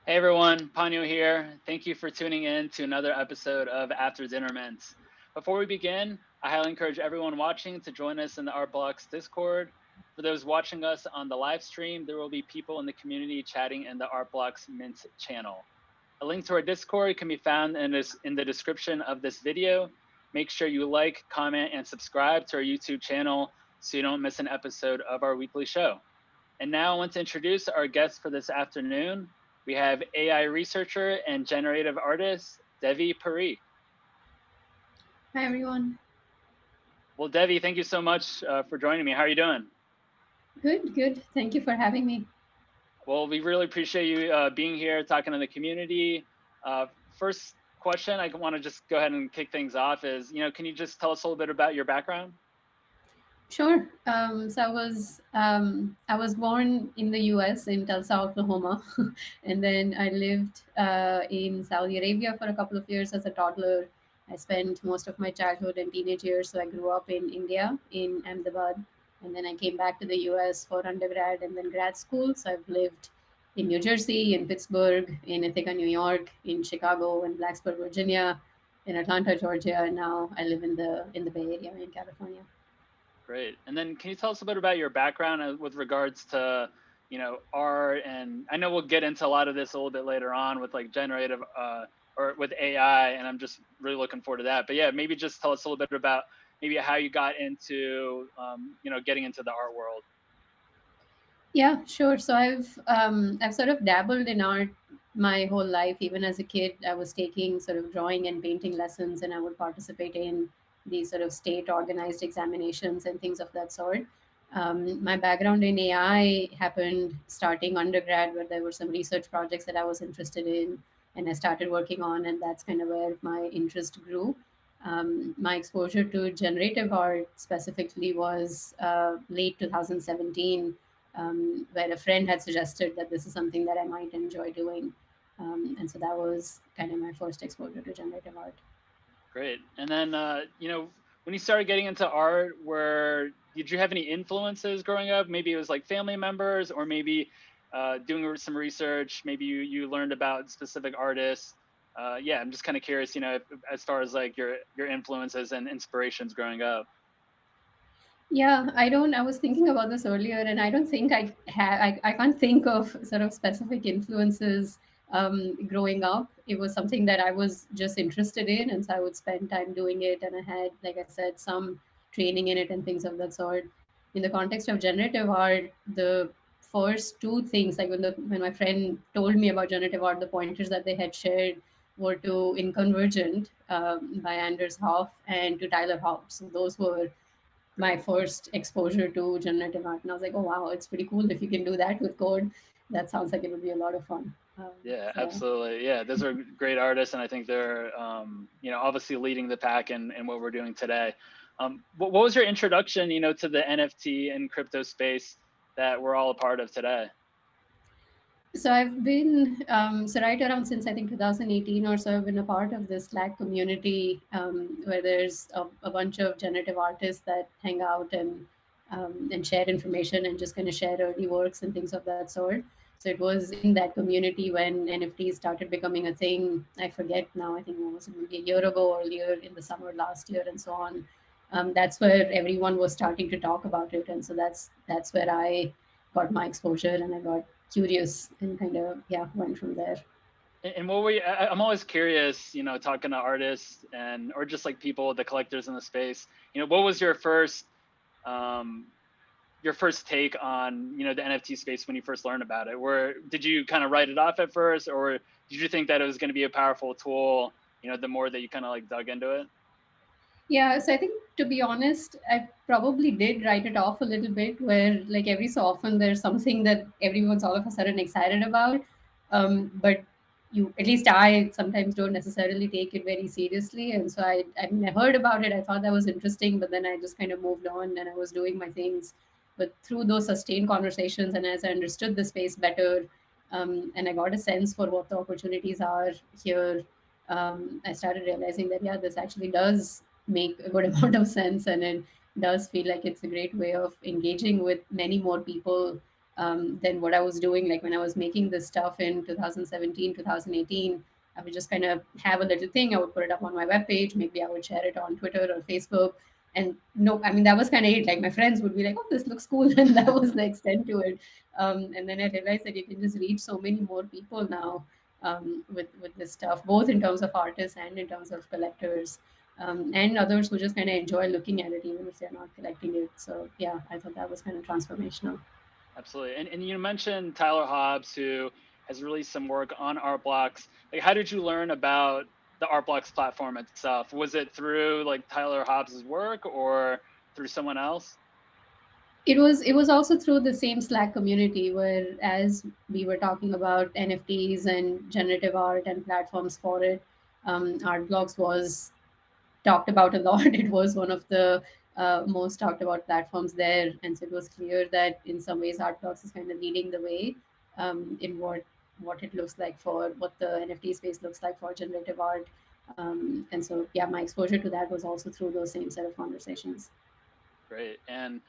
Hey everyone, Panyo here. Thank you for tuning in to another episode of After Dinner Mints. Before we begin, I highly encourage everyone watching to join us in the Art Blocks Discord. For those watching us on the live stream, there will be people in the community chatting in the Art Blocks Mint channel. A link to our Discord can be found in the description of this video. Make sure you like, comment, and subscribe to our YouTube channel so you don't miss an episode of our weekly show. And now I want to introduce our guest for this afternoon. We have AI researcher and generative artist, Devi Parikh. Hi everyone. Well, Devi, thank you so much for joining me. How are you doing? Good, good. Thank you for having me. Well, we really appreciate you being here, talking to the community. First question, I want to just go ahead and kick things off is, can you just tell us a little bit about your background? Sure. I was born in the U.S. in Tulsa, Oklahoma, and then I lived in Saudi Arabia for a couple of years as a toddler. I spent most of my childhood and teenage years. So I grew up in India, in Ahmedabad, and then I came back to the U.S. for undergrad and then grad school. So I've lived in New Jersey, in Pittsburgh, in Ithaca, New York, in Chicago, in Blacksburg, Virginia, in Atlanta, Georgia, and now I live in the Bay Area in California. Great. And then can you tell us a bit about your background with regards to, art? And I know we'll get into a lot of this a little bit later on with like generative or with AI, and I'm just really looking forward to that. But yeah, maybe just tell us a little bit about maybe how you got into, getting into the art world. Yeah, sure. So I've sort of dabbled in art my whole life. Even as a kid, I was taking sort of drawing and painting lessons, and I would participate in these sort of state organized examinations and things of that sort. My background in AI happened starting undergrad, where there were some research projects that I was interested in, and I started working on, and that's kind of where my interest grew. My exposure to generative art specifically was late 2017, where a friend had suggested that this is something that I might enjoy doing. And so that was kind of my first exposure to generative art. Great. And then, when you started getting into art, where did you have any influences growing up? Maybe it was like family members, or maybe doing some research. Maybe you learned about specific artists. Yeah, I'm just kind of curious, as far as like your influences and inspirations growing up. Yeah, I was thinking about this earlier, and I don't think I can't think of sort of specific influences growing up. It was something that I was just interested in, and so I would spend time doing it. And I had, like I said, some training in it and things of that sort. In the context of generative art, the first two things, like when my friend told me about generative art, the pointers that they had shared were to Inconvergent by Anders Hoff and to Tyler Hobbs. So those were my Great. first exposure to generative art, and I was like, oh wow, it's pretty cool if you can do that with code. That sounds like it would be a lot of fun. Yeah, So absolutely. Yeah, those are great artists, and I think they're, obviously leading the pack in what we're doing today. What was your introduction, to the NFT and crypto space that we're all a part of today? so I've been so right around since I think 2018 or so. I've been a part of this Slack community where there's a bunch of generative artists that hang out and share information and just kind of share early works and things of that sort. So it was in that community when NFTs started becoming a thing. I forget now. I think it was maybe a year ago, earlier in the summer last year, and so on. That's where everyone was starting to talk about it, and so that's where I got my exposure, and I got curious and kind of went from there. And what were you, I'm always curious, talking to artists and or just like people, the collectors in the space. What was um, your first take on the NFT space when you first learned about it? Where did you kind of write it off at first, or did you think that it was going to be a powerful tool? The more that you kind of like dug into it. Yeah, so I think to be honest, I probably did write it off a little bit, where like every so often there's something that everyone's all of a sudden excited about. But you, at least I sometimes don't necessarily take it very seriously. And so I mean, I heard about it, I thought that was interesting, but then I just kind of moved on and I was doing my things. But through those sustained conversations and as I understood the space better, and I got a sense for what the opportunities are here, I started realizing that, yeah, this actually does make a good amount of sense, and it does feel like it's a great way of engaging with many more people than what I was doing. Like when I was making this stuff in 2017, 2018, I would just kind of have a little thing. I would put it up on my webpage. Maybe I would share it on Twitter or Facebook. And no, I mean, that was kind of it. Like my friends would be like, oh, this looks cool. And that was the extent to it. And then I realized that you can just reach so many more people now with this stuff, both in terms of artists and in terms of collectors, and others who just kind of enjoy looking at it, even if they're not collecting it. So yeah, I thought that was kind of transformational. Absolutely. And you mentioned Tyler Hobbs, who has released some work on Art Blocks. Like, how did you learn about the Art Blocks platform itself? Was it through like Tyler Hobbs's work or through someone else? It was also through the same Slack community where, as we were talking about NFTs and generative art and platforms for it, Art Blocks was talked about a lot. It was one of the most talked about platforms there, and so it was clear that in some ways Art Blocks is kind of leading the way in what it looks like for what the NFT space looks like for generative art. And so yeah, my exposure to that was also through those same set of conversations. Great. And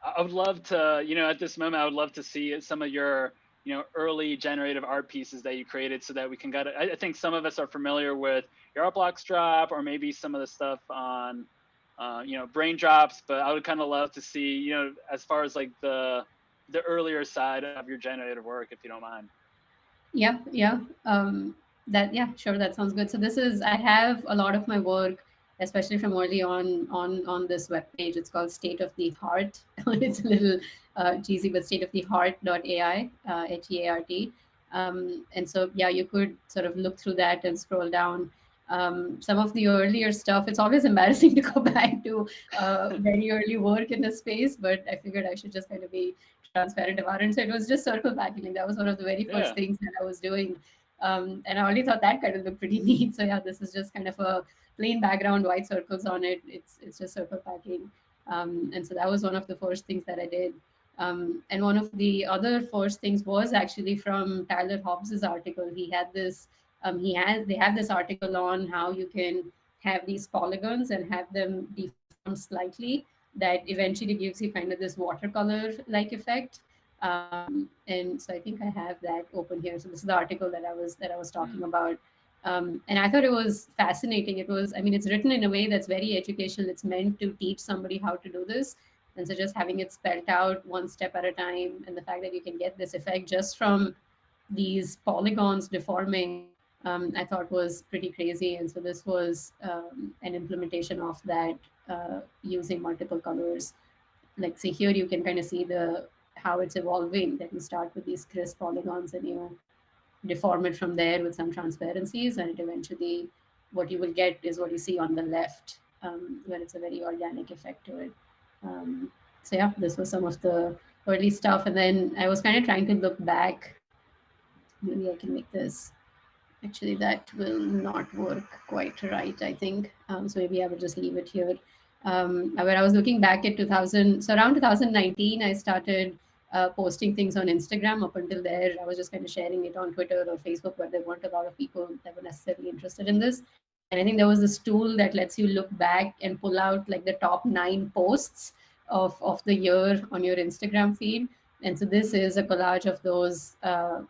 I would love to, at this moment, I would love to see some of your, early generative art pieces that you created so that we can get it. I think some of us are familiar with your Art Blocks Drop or maybe some of the stuff on, Braindrops, but I would kind of love to see, as far as like the earlier side of your generative work, if you don't mind. Yeah, yeah. That yeah, sure. That sounds good. So this is I have a lot of my work, especially from early on this web page. It's called State of the Heart. It's a little cheesy, but State of the Heart.ai, HEART. And so yeah, you could sort of look through that and scroll down. Some of the earlier stuff. It's always embarrassing to go back to very early work in the space, but I figured I should just kind of be transparent about it. So it was just circle packing. That was one of the very first Yeah. things that I was doing. And I already thought that kind of looked pretty neat. So yeah, this is just kind of a plain background, white circles on it. It's just circle packing. And so that was one of the first things that I did. And one of the other first things was actually from Tyler Hobbs's article. He had this. They have this article on how you can have these polygons and have them deform slightly, that eventually gives you kind of this watercolor like effect. And so I think I have that open here. So this is the article that I was talking Mm. about. And I thought it was fascinating. It was, I mean, it's written in a way that's very educational. It's meant to teach somebody how to do this. And so just having it spelled out one step at a time, and the fact that you can get this effect just from these polygons deforming, I thought was pretty crazy. And so this was an implementation of that using multiple colors. Like, see here, you can kind of see the how it's evolving. That you start with these crisp polygons and you deform it from there with some transparencies, and it eventually what you will get is what you see on the left, where it's a very organic effect to it. So yeah, this was some of the early stuff, and then I was kind of trying to look back. Maybe I can make this. Actually, that will not work quite right, I think. So maybe I will just leave it here. When I was looking back at 2000, so around 2019, I started posting things on Instagram. Up until there, I was just kind of sharing it on Twitter or Facebook, where there weren't a lot of people that were necessarily interested in this. And I think there was this tool that lets you look back and pull out like the top 9 posts of the year on your Instagram feed. And so this is a collage of those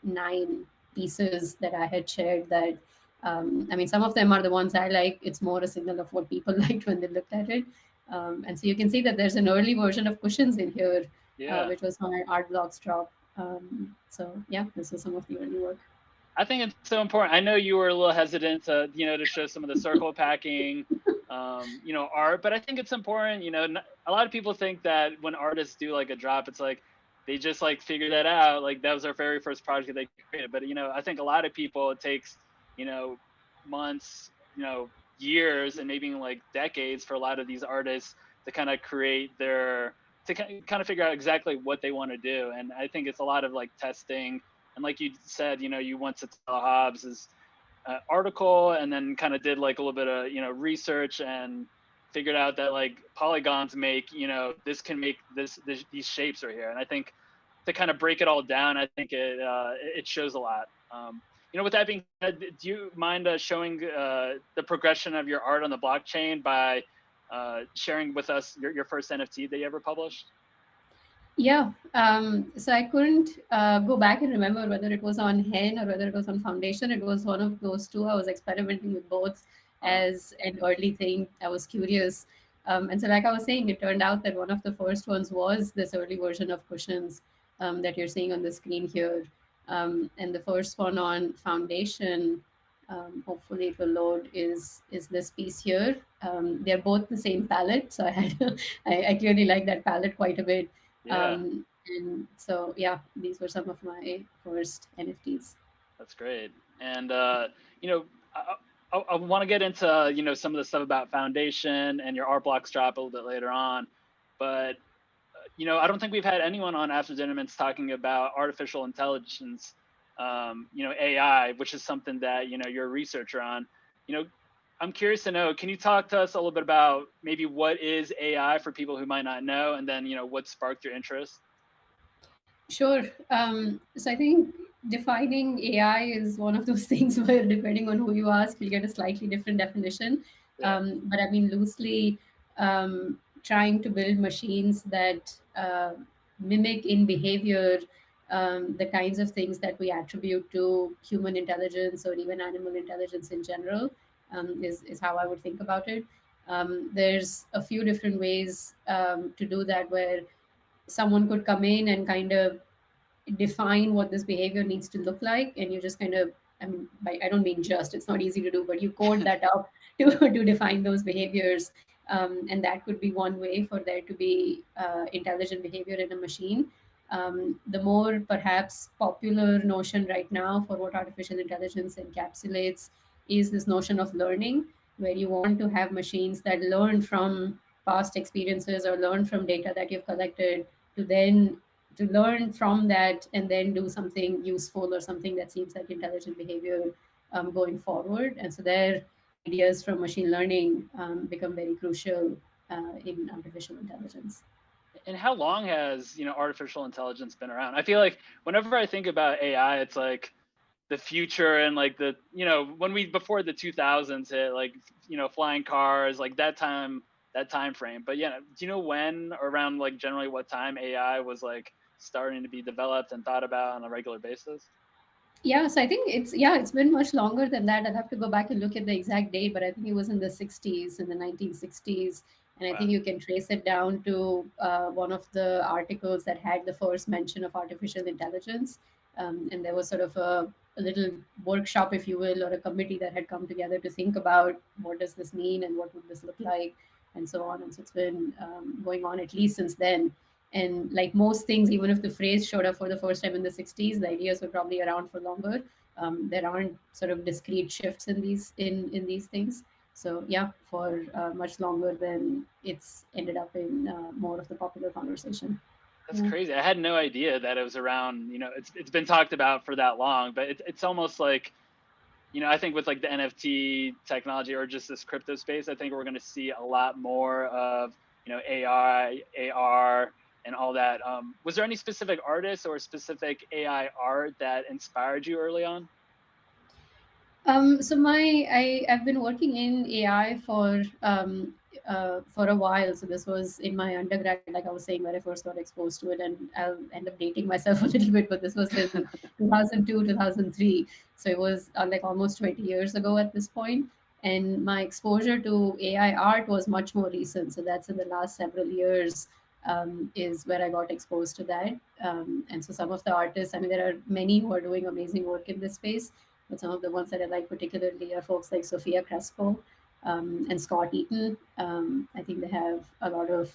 9 pieces that I had shared. That I mean, some of them are the ones I like. It's more a signal of what people liked when they looked at it. And so you can see that there's an early version of cushions in here, Yeah. which was my Art Blocks drop. So yeah, this is some of the early work. I think it's so important. I know you were a little hesitant to, to show some of the circle packing, art, but I think it's important. A lot of people think that when artists do like a drop, it's like they just like figure that out. Like that was their very first project they created. But I think a lot of people it takes, you know, months, years, and maybe like decades for a lot of these artists to kind of create their to kind of figure out exactly what they want to do. And I think it's a lot of like testing, and like you said, you went to Hobbs's article and then kind of did like a little bit of research and figured out that like polygons make this can make these shapes right here. And I think to kind of break it all down, I think it shows a lot. With that being said, do you mind showing the progression of your art on the blockchain by sharing with us your first NFT that you ever published? Yeah. So I couldn't go back and remember whether it was on Hen or whether it was on Foundation. It was one of those two. I was experimenting with both Uh, as an early thing. I was curious. And so, like I was saying, it turned out that one of the first ones was this early version of cushions that you're seeing on the screen here. And the first one on Foundation, hopefully it will load, is this piece here. They're both the same palette. So I had I clearly like that palette quite a bit. yeah, And so, yeah, these were some of my first NFTs. that's great. And you know, I want to get into some of the stuff about Foundation and your art blocks drop a little bit later on, but I don't think we've had anyone on After Dinnerments talking about artificial intelligence, AI, which is something that you're a researcher on. You know, I'm curious to know. Can you talk to us a little bit about maybe what is AI for people who might not know, and then what sparked your interest? Sure. So I think defining AI is one of those things where, depending on who you ask, you'll get a slightly different definition. Yeah, But I mean, loosely, trying to build machines that mimic in behavior the kinds of things that we attribute to human intelligence or even animal intelligence in general is how I would think about it. There's a few different ways to do that, where someone could come in and kind of define what this behavior needs to look like, and you just kind of, I mean, I don't mean just, it's not easy to do, but you code that up to define those behaviors. And that could be one way for there to be intelligent behavior in a machine. The more perhaps popular notion right now for what artificial intelligence encapsulates is this notion of learning, where you want to have machines that learn from past experiences or learn from data that you've collected, to then to learn from that and then do something useful or something that seems like intelligent behavior going forward. And so their ideas from machine learning become very crucial in artificial intelligence. and how long has artificial intelligence been around? I feel like whenever I think about AI, it's like the future, and like the when we before the 2000s hit, like flying cars, like that time frame. But yeah, do you know when, or around like generally what time AI was like starting to be developed and thought about on a regular basis? Yeah, so I think it's been much longer than that. I'd have to go back and look at the exact date, but I think it was in the 60s, in the 1960s. And I Wow. think you can trace it down to one of the articles that had the first mention of artificial intelligence. And there was sort of a little workshop, if you will, or a committee that had come together to think about what does this mean and what would this look like, and so on. And so it's been going on at least since then. And like most things, even if the phrase showed up for the first time in the 60s, the ideas were probably around for longer. There aren't sort of discrete shifts in these things. So yeah, for much longer than it's ended up in more of the popular conversation. That's Yeah. crazy. I had no idea that it was around. It's been talked about for that long, but it's almost like I think with like the NFT technology or just this crypto space, I think we're going to see a lot more of AI, AR, and all that. Was there any specific artists or specific AI art that inspired you early on? So I've been working in AI for a while. So this was in my undergrad, like I was saying, where I first got exposed to it, and I'll end up dating myself a little bit, but this was in 2002, 2003. So it was like almost 20 years ago at this point. And my exposure to AI art was much more recent. So that's in the last several years is where I got exposed to that. And so some of the artists, I mean, there are many who are doing amazing work in this space, but some of the ones that I like particularly are folks like Sophia Crespo and Scott Eaton. I think they have a lot of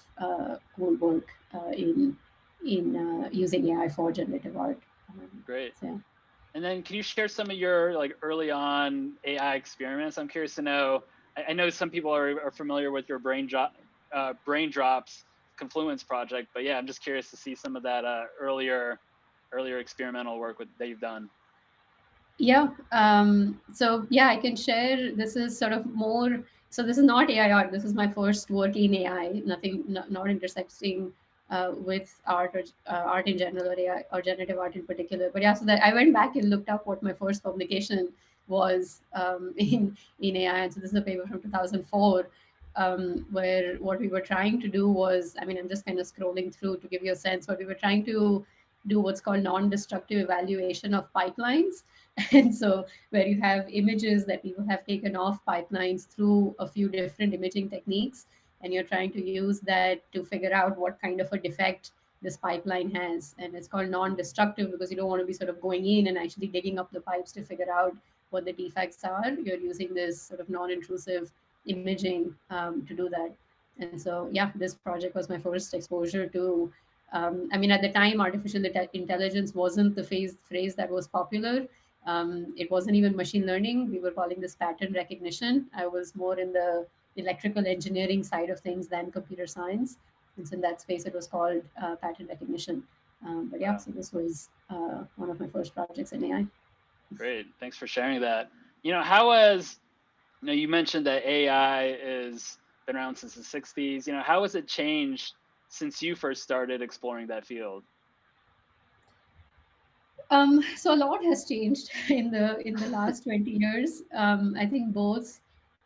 cool work in using AI for generative art. Great. So yeah. And then can you share some of your like early on AI experiments? I'm curious to know. I know some people are familiar with your Braindrops Confluence project, but yeah, I'm just curious to see some of that earlier experimental work that you've done. Yeah. So yeah, I can share. This is sort of more. So this is not AI art. This is my first work in AI. Nothing, not intersecting with art or art in general, or AI or generative art in particular. But yeah, so that I went back and looked up what my first publication was in AI. And so this is a paper from 2004. where what we were trying to do was, I mean, I'm just kind of scrolling through to give you a sense. What we were trying to do what's called non-destructive evaluation of pipelines. And so where you have images that people have taken off pipelines through a few different imaging techniques, and you're trying to use that to figure out what kind of a defect this pipeline has. And it's called non-destructive because you don't want to be sort of going in and actually digging up the pipes to figure out what the defects are. You're using this sort of non-intrusive imaging to do that. And so, yeah, this project was my first exposure to. I mean, at the time, artificial intelligence wasn't the phrase that was popular. It wasn't even machine learning. We were calling this pattern recognition. I was more in the electrical engineering side of things than computer science. And so in that space, it was called pattern recognition. But yeah, Wow, so this was one of my first projects in AI. great. Thanks for sharing that. How has you mentioned that AI is been around since the 60s. How has it changed since you first started exploring that field? So a lot has changed in the last 20 years. I think both,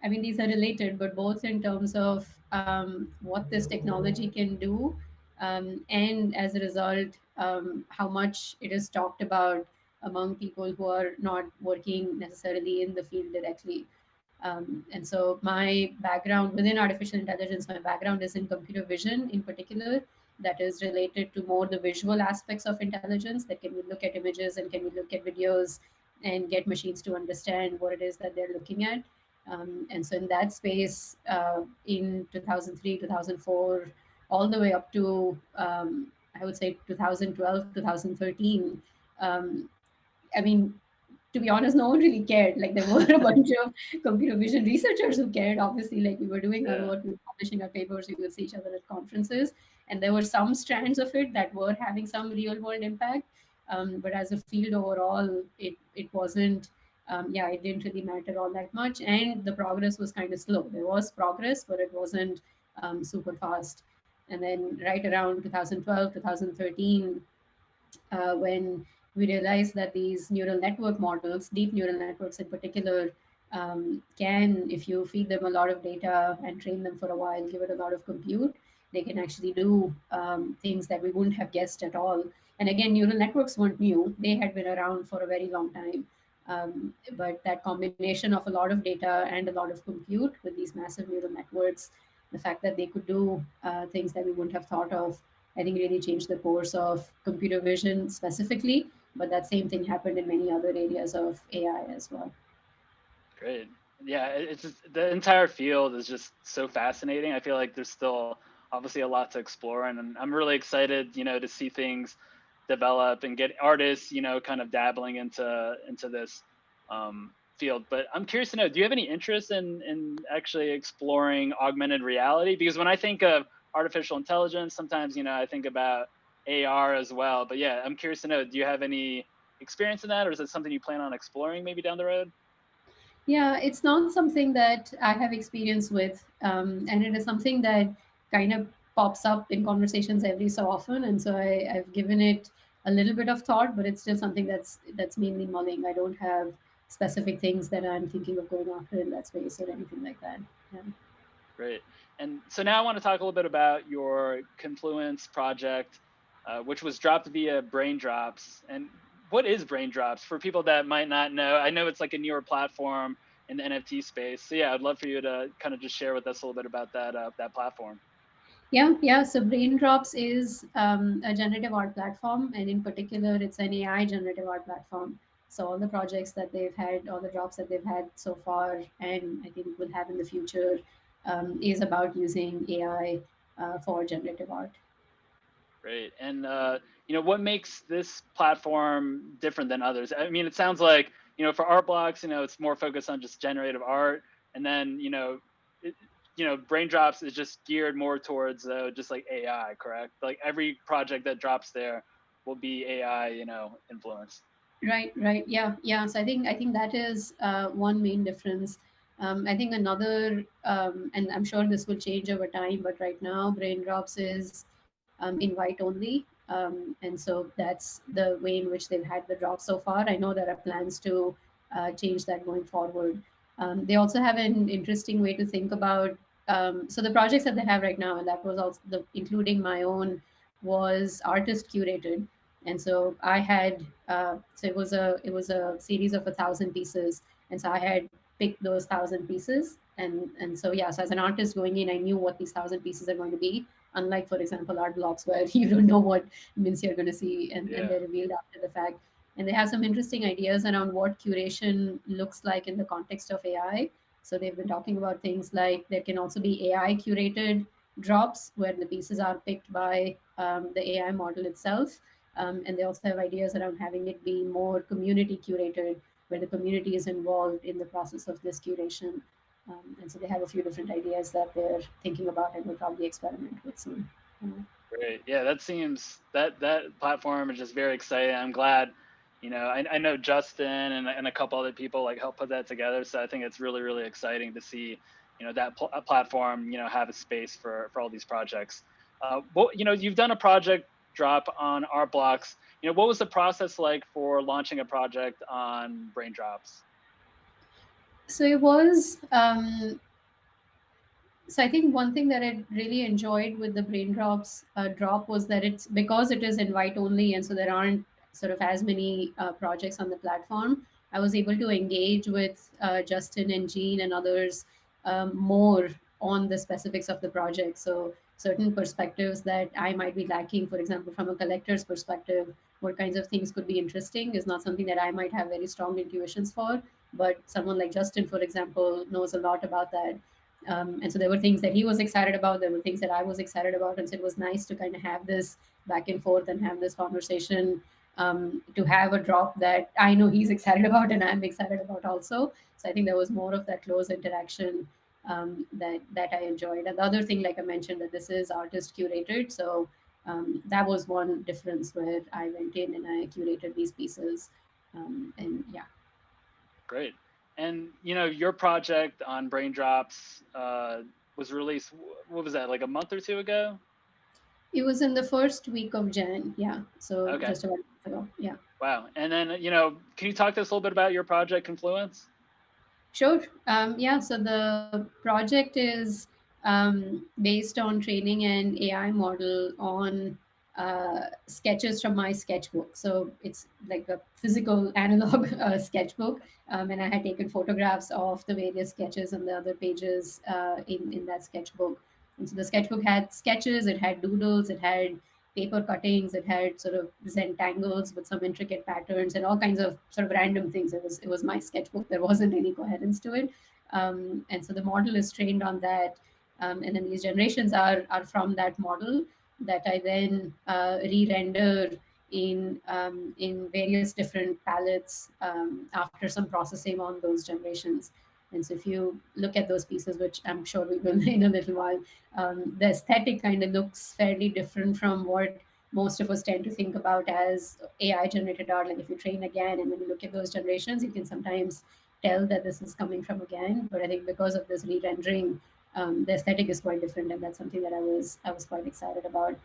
I mean, these are related, but both in terms of what this technology can do, and as a result, how much it is talked about among people who are not working necessarily in the field directly. And so my background within artificial intelligence, my background is in computer vision in particular, that is related to more the visual aspects of intelligence. That can we look at images and can we look at videos and get machines to understand what it is that they're looking at. And so in that space, in 2003, 2004, all the way up to, I would say 2012, 2013, um, I mean, to be honest, no one really cared. Like there were a bunch of computer vision researchers who cared. Obviously, like we were doing our Yeah, work, we were publishing our papers, we would see each other at conferences, and there were some strands of it that were having some real world impact. But as a field overall, it wasn't. Yeah, it didn't really matter all that much, and the progress was kind of slow. There was progress, but it wasn't super fast. And then right around 2012, 2013, when we realized that these neural network models, deep neural networks in particular, can, if you feed them a lot of data and train them for a while, give it a lot of compute, they can actually do things that we wouldn't have guessed at all. And again, neural networks weren't new, they had been around for a very long time. But that combination of a lot of data and a lot of compute with these massive neural networks, the fact that they could do things that we wouldn't have thought of, I think really changed the course of computer vision specifically, but that same thing happened in many other areas of AI as well. great. Yeah, it's just, the entire field is just so fascinating. I feel like there's still obviously a lot to explore, and I'm really excited, to see things develop and get artists, kind of dabbling into this field. But I'm curious to know, do you have any interest in actually exploring augmented reality? Because when I think of artificial intelligence, sometimes I think about AR as well. But yeah, I'm curious to know, do you have any experience in that, or is it something you plan on exploring maybe down the road? Yeah, it's not something that I have experience with, and it is something that kind of pops up in conversations every so often, and so I've given it a little bit of thought, but it's still something that's mainly mulling. I don't have specific things that I'm thinking of going after in that space or anything like that. Yeah. Great. And so now I want to talk a little bit about your Confluence project, which was dropped via Braindrops. And what is Braindrops for people that might not know? I know it's like a newer platform in the NFT space. So yeah, I'd love for you to kind of just share with us a little bit about that platform. Yeah, yeah. So Braindrops is a generative art platform, and in particular, it's an AI generative art platform. So all the projects that they've had, all the drops that they've had so far, and I think will have in the future, is about using AI for generative art. Great. And what makes this platform different than others? I mean, it sounds like for art blocks, it's more focused on just generative art, and then it, Braindrops is just geared more towards just like AI, correct? Like every project that drops there will be AI, influenced. Right, right. Yeah, yeah. So I think that is one main difference. I think another, and I'm sure this will change over time, but right now, Braindrops is invite only. And so that's the way in which they've had the drop so far. I know there are plans to change that going forward. They also have an interesting way to think about so the projects that they have right now, and that was also including my own, was artist curated. And so I had so it was a series of 1,000 pieces, and so I had picked those 1,000 pieces, and so yeah, so as an artist going in, I knew what these 1,000 pieces are going to be. Unlike, for example, art blocks where you don't know what mints you're going to see, and Yeah. they're revealed after the fact. And they have some interesting ideas around what curation looks like in the context of AI. So they've been talking about things like there can also be AI curated drops where the pieces are picked by the AI model itself. And they also have ideas around having it be more community curated, where the community is involved in the process of this curation. And so they have a few different ideas that they're thinking about and will probably experiment with soon. Great. Yeah, that seems that platform is just very exciting. I'm glad, I know Justin and a couple other people like help put that together. So I think it's really, really exciting to see, that a platform, have a space for all these projects. You've done a project drop on our blocks. What was the process like for launching a project on Braindrops? So it was so I think one thing that I really enjoyed with the Braindrops drop was that it's because it is invite only, and so there aren't sort of as many projects on the platform. I was able to engage with Justin and Jean and others more on the specifics of the project. So certain perspectives that I might be lacking, for example, from a collector's perspective, what kinds of things could be interesting is not something that I might have very strong intuitions for. But someone like Justin, for example, knows a lot about that. And so there were things that he was excited about. There were things that I was excited about. And so it was nice to kind of have this back and forth and have this conversation, to have a drop that I know he's excited about and I'm excited about also. So I think there was more of that close interaction that I enjoyed. And the other thing, like I mentioned, that this is artist curated. So that was one difference where I went in and I curated these pieces. And yeah. Great. And your project on Braindrops was released. What was that, like a month or two ago? It was in the first week of Jan. Yeah. So Okay. just about a month ago. Yeah. Wow. And then can you talk to us a little bit about your project Confluence? Sure. Yeah. So the project is based on training an AI model on sketches from my sketchbook. So it's like a physical analog sketchbook. And I had taken photographs of the various sketches on the other pages in that sketchbook. And so the sketchbook had sketches, it had doodles, it had paper cuttings, it had sort of Zentangles with some intricate patterns and all kinds of sort of random things. It was my sketchbook. There wasn't any coherence to it. And so the model is trained on that. And then these generations are from that model that I then re-render in various different palettes after some processing on those generations. And so if you look at those pieces, which I'm sure we will in a little while, the aesthetic kind of looks fairly different from what most of us tend to think about as AI generated art. Like if you train again and when you look at those generations, you can sometimes tell that this is coming from again. But I think because of this re-rendering, the aesthetic is quite different, and that's something that I was quite excited about.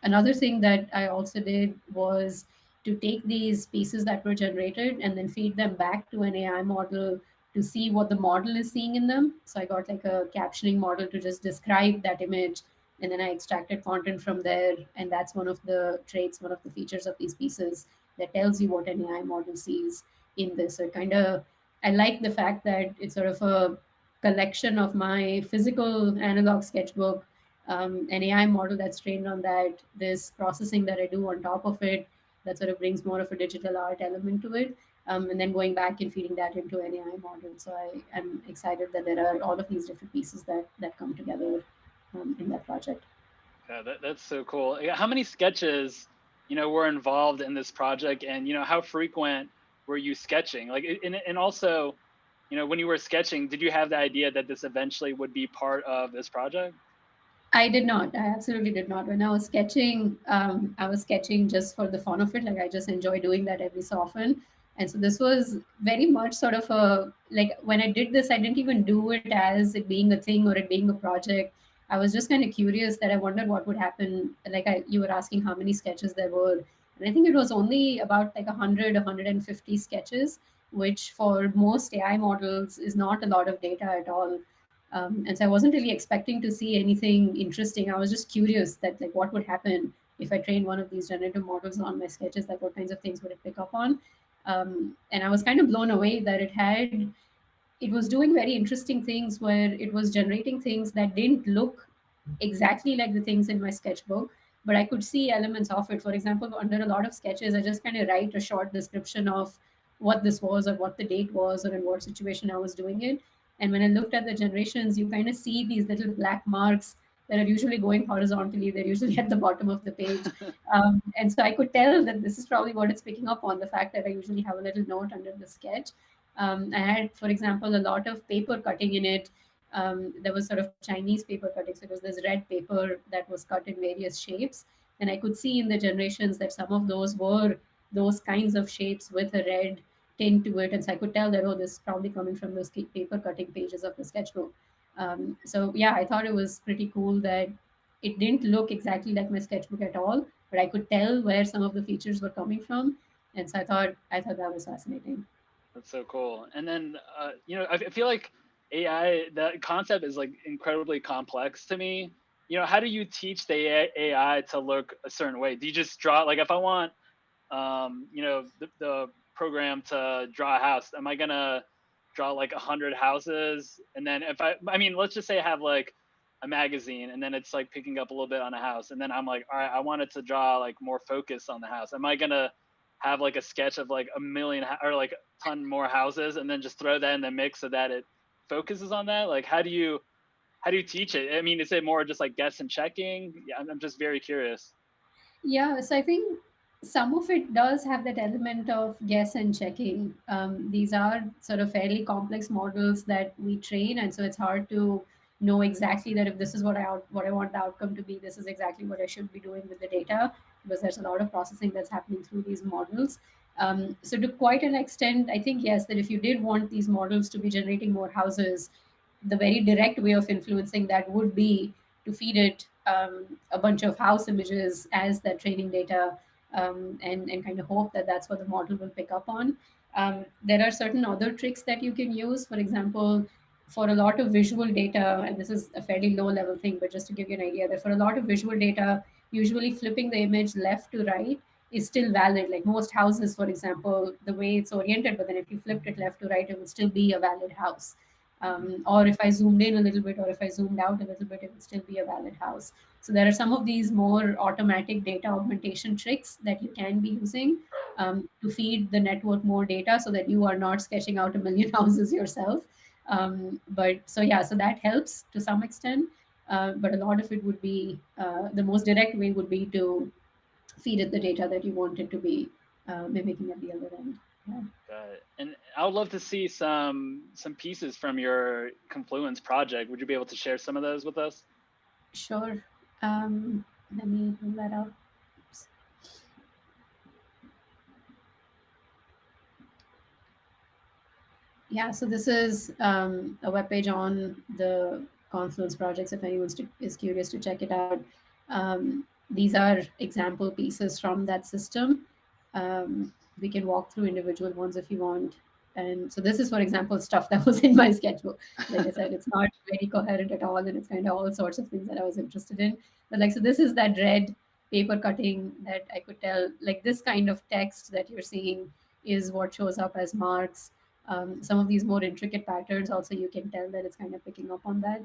Another thing that I also did was to take these pieces that were generated and then feed them back to an AI model to see what the model is seeing in them. So I got like a captioning model to just describe that image, and then I extracted content from there. And that's one of the traits, one of the features of these pieces that tells you what an AI model sees in this. So it kind of, I like the fact that it's sort of a collection of my physical analog sketchbook, an AI model that's trained on that, this processing that I do on top of it that sort of brings more of a digital art element to it, and then going back and feeding that into an AI model. So I am excited that there are all of these different pieces that come together in that project. Yeah, that's so cool. Yeah, how many sketches, were involved in this project, and how frequent were you sketching? Like, and also, when you were sketching, did you have the idea that this eventually would be part of this project? I did not. I absolutely did not. When I was sketching just for the fun of it. Like I just enjoy doing that every so often. And so this was very much sort of a like when I did this, I didn't even do it as it being a thing or it being a project. I was just kind of curious that I wondered what would happen. You were asking how many sketches there were, and I think it was only about like 100, 150 sketches, which for most AI models is not a lot of data at all. And so I wasn't really expecting to see anything interesting. I was just curious that like what would happen if I trained one of these generative models on my sketches, like what kinds of things would it pick up on. And I was kind of blown away that it was doing very interesting things where it was generating things that didn't look exactly like the things in my sketchbook, but I could see elements of it. For example, under a lot of sketches, I just kind of write a short description of what this was or what the date was or in what situation I was doing it. And when I looked at the generations, you kind of see these little black marks that are usually going horizontally. They're usually at the bottom of the page. And so I could tell that this is probably what it's picking up on, the fact that I usually have a little note under the sketch. I had, for example, a lot of paper cutting in it. There was sort of Chinese paper cutting. So it was this red paper that was cut in various shapes. And I could see in the generations that some of those were those kinds of shapes with a red tint to it. And so I could tell that, oh, this is probably coming from those paper cutting pages of the sketchbook. So yeah, I thought it was pretty cool that it didn't look exactly like my sketchbook at all, but I could tell where some of the features were coming from. And so I thought that was fascinating. That's so cool. And then, I feel like AI, that concept is like incredibly complex to me. How do you teach the AI to look a certain way? Do you just draw, like if I want, the program to draw a house, am I gonna draw like 100 houses? And then I mean, let's just say I have like a magazine and then it's like picking up a little bit on a house. And then I'm like, all right, I want it to draw like more focus on the house. Am I gonna have like a sketch of like a million or like a ton more houses and then just throw that in the mix so that it focuses on that? Like, how do you teach it? I mean, is it more just like guess and checking? Yeah, I'm just very curious. Yeah, so I think some of it does have that element of guess and checking. These are sort of fairly complex models that we train, and so it's hard to know exactly that if this is what I want the outcome to be, this is exactly what I should be doing with the data, because there's a lot of processing that's happening through these models. So to quite an extent, I think yes, that if you did want these models to be generating more houses, the very direct way of influencing that would be to feed it a bunch of house images as that training data, and kind of hope that that's what the model will pick up on. There are certain other tricks that you can use. For example, for a lot of visual data, and this is a fairly low level thing, but just to give you an idea, that for a lot of visual data, usually flipping the image left to right is still valid. Like most houses, for example, the way it's oriented, but then if you flipped it left to right, it would still be a valid house. Or if I zoomed in a little bit or if I zoomed out a little bit, it would still be a valid house. So there are some of these more automatic data augmentation tricks that you can be using to feed the network more data so that you are not sketching out a million houses yourself. But so yeah, so that helps to some extent. But a lot of it would be the most direct way would be to feed it the data that you want it to be mimicking at the other end. Yeah. Got it. And I would love to see some pieces from your Confluence project. Would you be able to share some of those with us? Sure. Let me pull that up. Yeah, so this is a web page on the Confluence projects. If anyone is curious to check it out, these are example pieces from that system. We can walk through individual ones if you want. And so this is, for example, stuff that was in my sketchbook. Like I said, it's not very coherent at all, and it's kind of all sorts of things that I was interested in. But like, so this is that red paper cutting that I could tell, like this kind of text that you're seeing is what shows up as marks. Some of these more intricate patterns also you can tell that it's kind of picking up on that.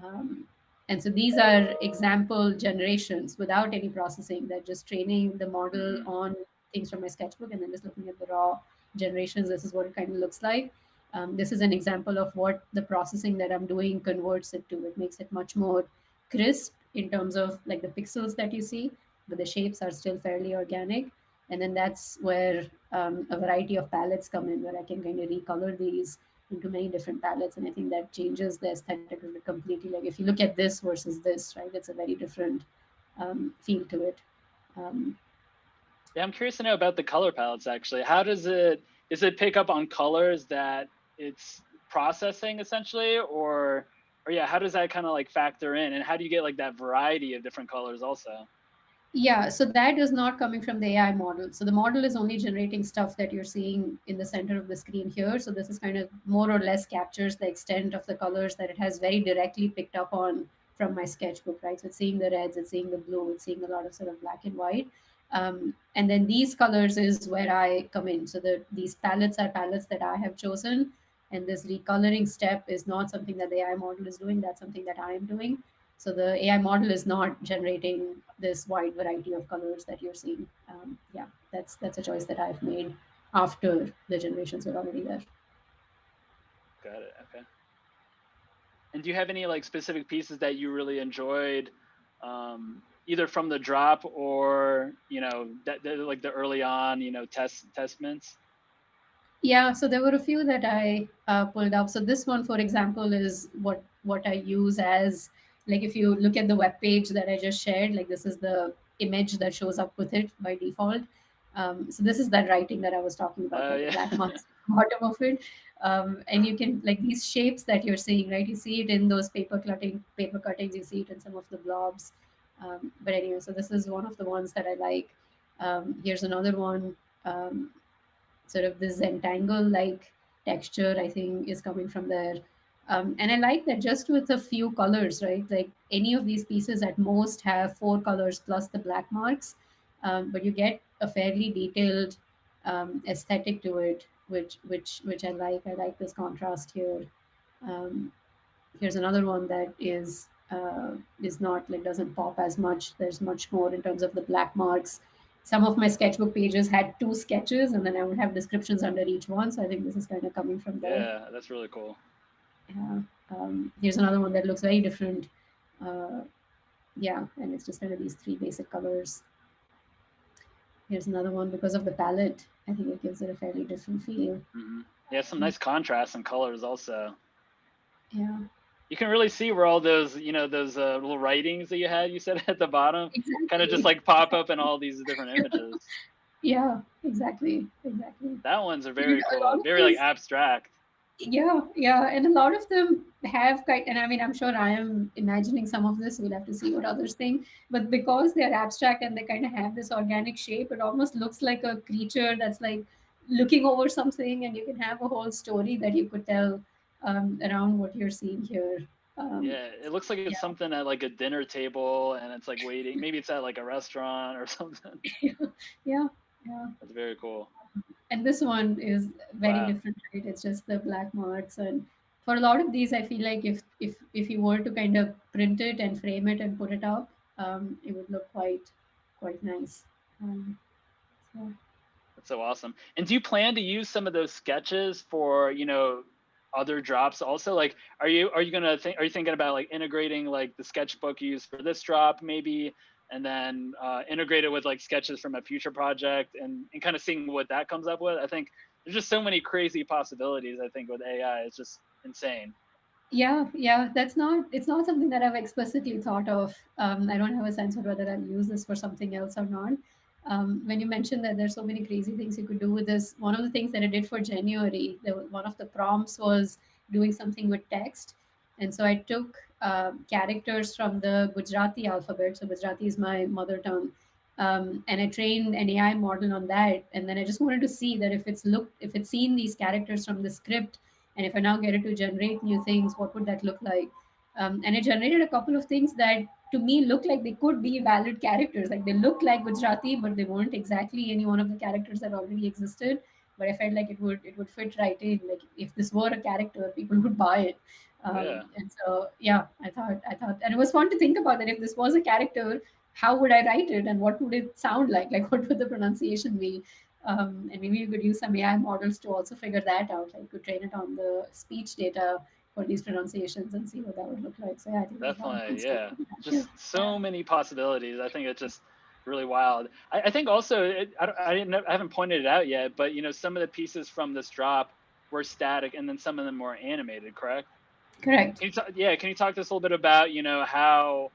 um, and so these are example generations without any processing, that just training the model Hmm. on things from my sketchbook and then just looking at the raw generations. This is what it kind of looks like. This is an example of what the processing that I'm doing converts it to. It makes it much more crisp in terms of like the pixels that you see, but the shapes are still fairly organic. And then that's where a variety of palettes come in, where I can kind of recolor these into many different palettes. And I think that changes the aesthetic of it completely. Like if you look at this versus this, right, it's a very different feel to it. Um, Yeah, I'm curious to know about the color palettes actually. How does it pick up on colors that it's processing essentially, or yeah, how does that kind of like factor in, and how do you get like that variety of different colors also? Yeah, so that is not coming from the AI model. So the model is only generating stuff that you're seeing in the center of the screen here. So this is kind of more or less captures the extent of the colors that it has very directly picked up on from my sketchbook, right? So it's seeing the reds, it's seeing the blue, it's seeing a lot of sort of black and white. And then these colors is where I come in. So these palettes are palettes that I have chosen. And this recoloring step is not something that the AI model is doing. That's something that I am doing. So the AI model is not generating this wide variety of colors that you're seeing. Yeah, that's a choice that I've made after the generations were already there. Got it. Okay. And do you have any like specific pieces that you really enjoyed, either from the drop or that like the early on test mints? Yeah, so there were a few that I pulled up. So this one, for example, is what I use as, like, if you look at the web page that I just shared, like this is the image that shows up with it by default. So this is that writing that I was talking about, right? The Yeah. black marks at the bottom of it, and you can, like, these shapes that you're seeing, right? You see it in those paper cuttings. You see it in some of the blobs. But anyway, so this is one of the ones that I like. Here's another one. Sort of this Zentangle like texture, I think, is coming from there. And I like that just with a few colors, right? Like any of these pieces at most have four colors plus the black marks, but you get a fairly detailed aesthetic to it, which I like. I like this contrast here. Um, Here's another one that is not, like, doesn't pop as much. There's much more in terms of the black marks. Some of my sketchbook pages had two sketches, and then I would have descriptions under each one. So I think this is kind of coming from there. Yeah, that's really cool. Yeah. Here's another one that looks very different. Uh, yeah, and it's just kind of these three basic colors. Here's another one because of the palette. I think it gives it a fairly different feel. Yeah, some nice contrast and colors also. Yeah, You can really see where all those those little writings that you said at the bottom kind of just exactly. like pop up in all these different images. Yeah, exactly, exactly. That one's are And very a lot cool, of very like these, abstract. yeah, yeah, and a lot of them have kind, and I mean, I'm sure I am imagining some of this. We'll have to see what others think. But because they are abstract and they kind of have this organic shape, it almost looks like a creature that's like looking over something, and you can have a whole story that you could tell around what you're seeing here. Um, Yeah, it looks like it's yeah, something at like a dinner table and it's like waiting. Maybe it's at like a restaurant or something. yeah, yeah. That's very cool. And this one is very Wow, different, right? It's just the black marks. And for a lot of these, I feel like if you were to kind of print it and frame it and put it up, it would look quite nice. So that's so awesome. And do you plan to use some of those sketches for other drops also? Like, are you thinking about like integrating like the sketchbook you use for this drop maybe, and then integrate it with like sketches from a future project and kind of seeing what that comes up with? I think there's just so many crazy possibilities. I think with AI, it's just insane. yeah, yeah, it's not something that I've explicitly thought of. I don't have a sense of whether I'll use this for something else or not. When you mentioned that there's so many crazy things you could do with this, one of the things that I did for January, one of the prompts was doing something with text. And so I took characters from the Gujarati alphabet. So Gujarati is my mother tongue. And I trained an AI model on that. And then I just wanted to see that if it's seen these characters from the script, and if I now get it to generate new things, what would that look like? And it generated a couple of things that to me look like they could be valid characters. Like they look like Gujarati, but they weren't exactly any one of the characters that already existed. But I felt like it would fit right in. Like if this were a character, people would buy it. Yeah, And so yeah, I thought, and it was fun to think about that. If this was a character, how would I write it, and what would it sound like? Like what would the pronunciation be? And maybe you could use some AI models to also figure that out. Like, you could train it on the speech data for these pronunciations and see what that would look like. So yeah, I think there's a lot of cool definitely. stuff Yeah, to be done here. just Yeah. so many possibilities. I think it's just really wild. I think also I haven't pointed it out yet, but some of the pieces from this drop were static, and then some of them were animated. Correct? Correct. Yeah, can you talk to us a little bit about how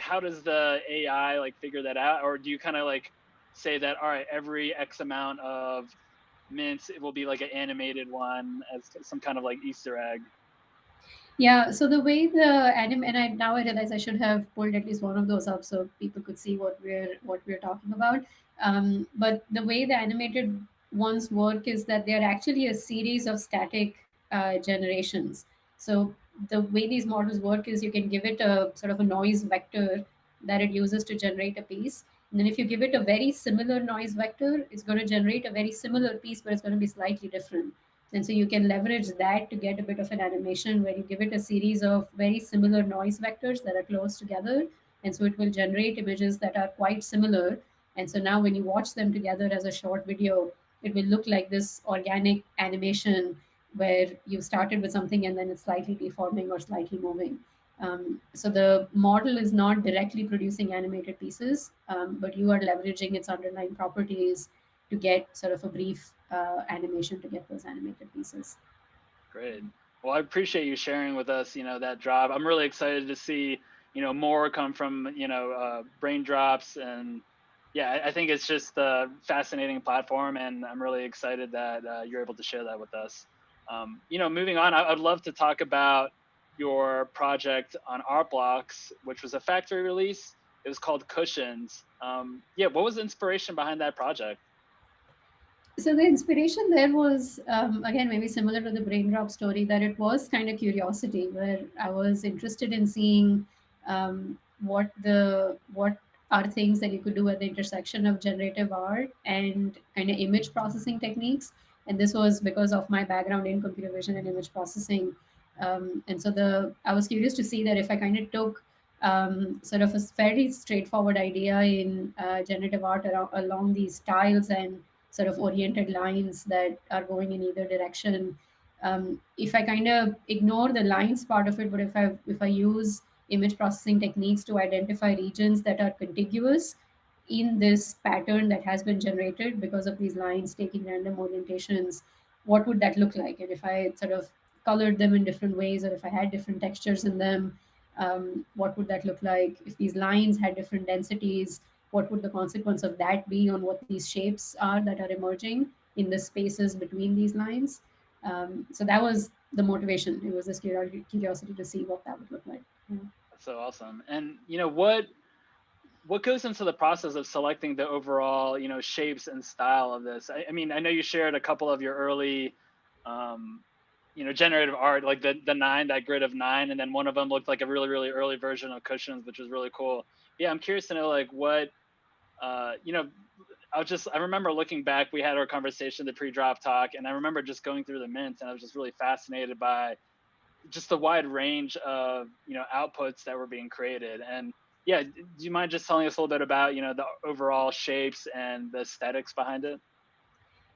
how does the AI like figure that out, or do you kind of like say that all right, every X amount of minutes it will be like an animated one as some kind of like Easter egg? Yeah, so the way the anime, and I now I realize I should have pulled at least one of those up so people could see what we're talking about. But the way the animated ones work is that they are actually a series of static generations. So the way these models work is you can give it a sort of a noise vector that it uses to generate a piece. And then if you give it a very similar noise vector, it's going to generate a very similar piece, but it's going to be slightly different. And so you can leverage that to get a bit of an animation where you give it a series of very similar noise vectors that are close together. And so it will generate images that are quite similar. And so now when you watch them together as a short video, it will look like this organic animation where you started with something and then it's slightly deforming or slightly moving. So the model is not directly producing animated pieces, but you are leveraging its underlying properties to get sort of a brief animation to get those animated pieces. Great. Well, I appreciate you sharing with us, that drop. I'm really excited to see, more come from, Braindrops. And yeah, I think it's just a fascinating platform, and I'm really excited that you're able to share that with us. Moving on, I'd love to talk about your project on Art Blocks, which was a factory release. It was called Cushions. Yeah, what was the inspiration behind that project? So the inspiration there was again maybe similar to the brain drop story, that it was kind of curiosity where I was interested in seeing what are things that you could do at the intersection of generative art and kind of image processing techniques. And this was because of my background in computer vision and image processing. And so the I was curious to see that if I kind of took sort of a fairly straightforward idea in generative art along these styles and sort of oriented lines that are going in either direction. If I kind of ignore the lines part of it, but if I use image processing techniques to identify regions that are contiguous in this pattern that has been generated because of these lines taking random orientations, what would that look like? And if I sort of colored them in different ways, or if I had different textures in them, what would that look like? If these lines had different densities, what would the consequence of that be on what these shapes are that are emerging in the spaces between these lines? So that was the motivation. It was this curiosity to see what that would look like. Yeah. That's so awesome. And what goes into the process of selecting the overall shapes and style of this? I mean, I know you shared a couple of your early um, generative art, like the nine, that grid of nine, and then one of them looked like a really really early version of Cushions, which was really cool. Yeah, I'm curious to know like what uh, you know I remember looking back, we had our conversation, the pre-drop talk, and I remember just going through the mints, and I was just really fascinated by just the wide range of outputs that were being created. And yeah, do you mind just telling us a little bit about the overall shapes and the aesthetics behind it?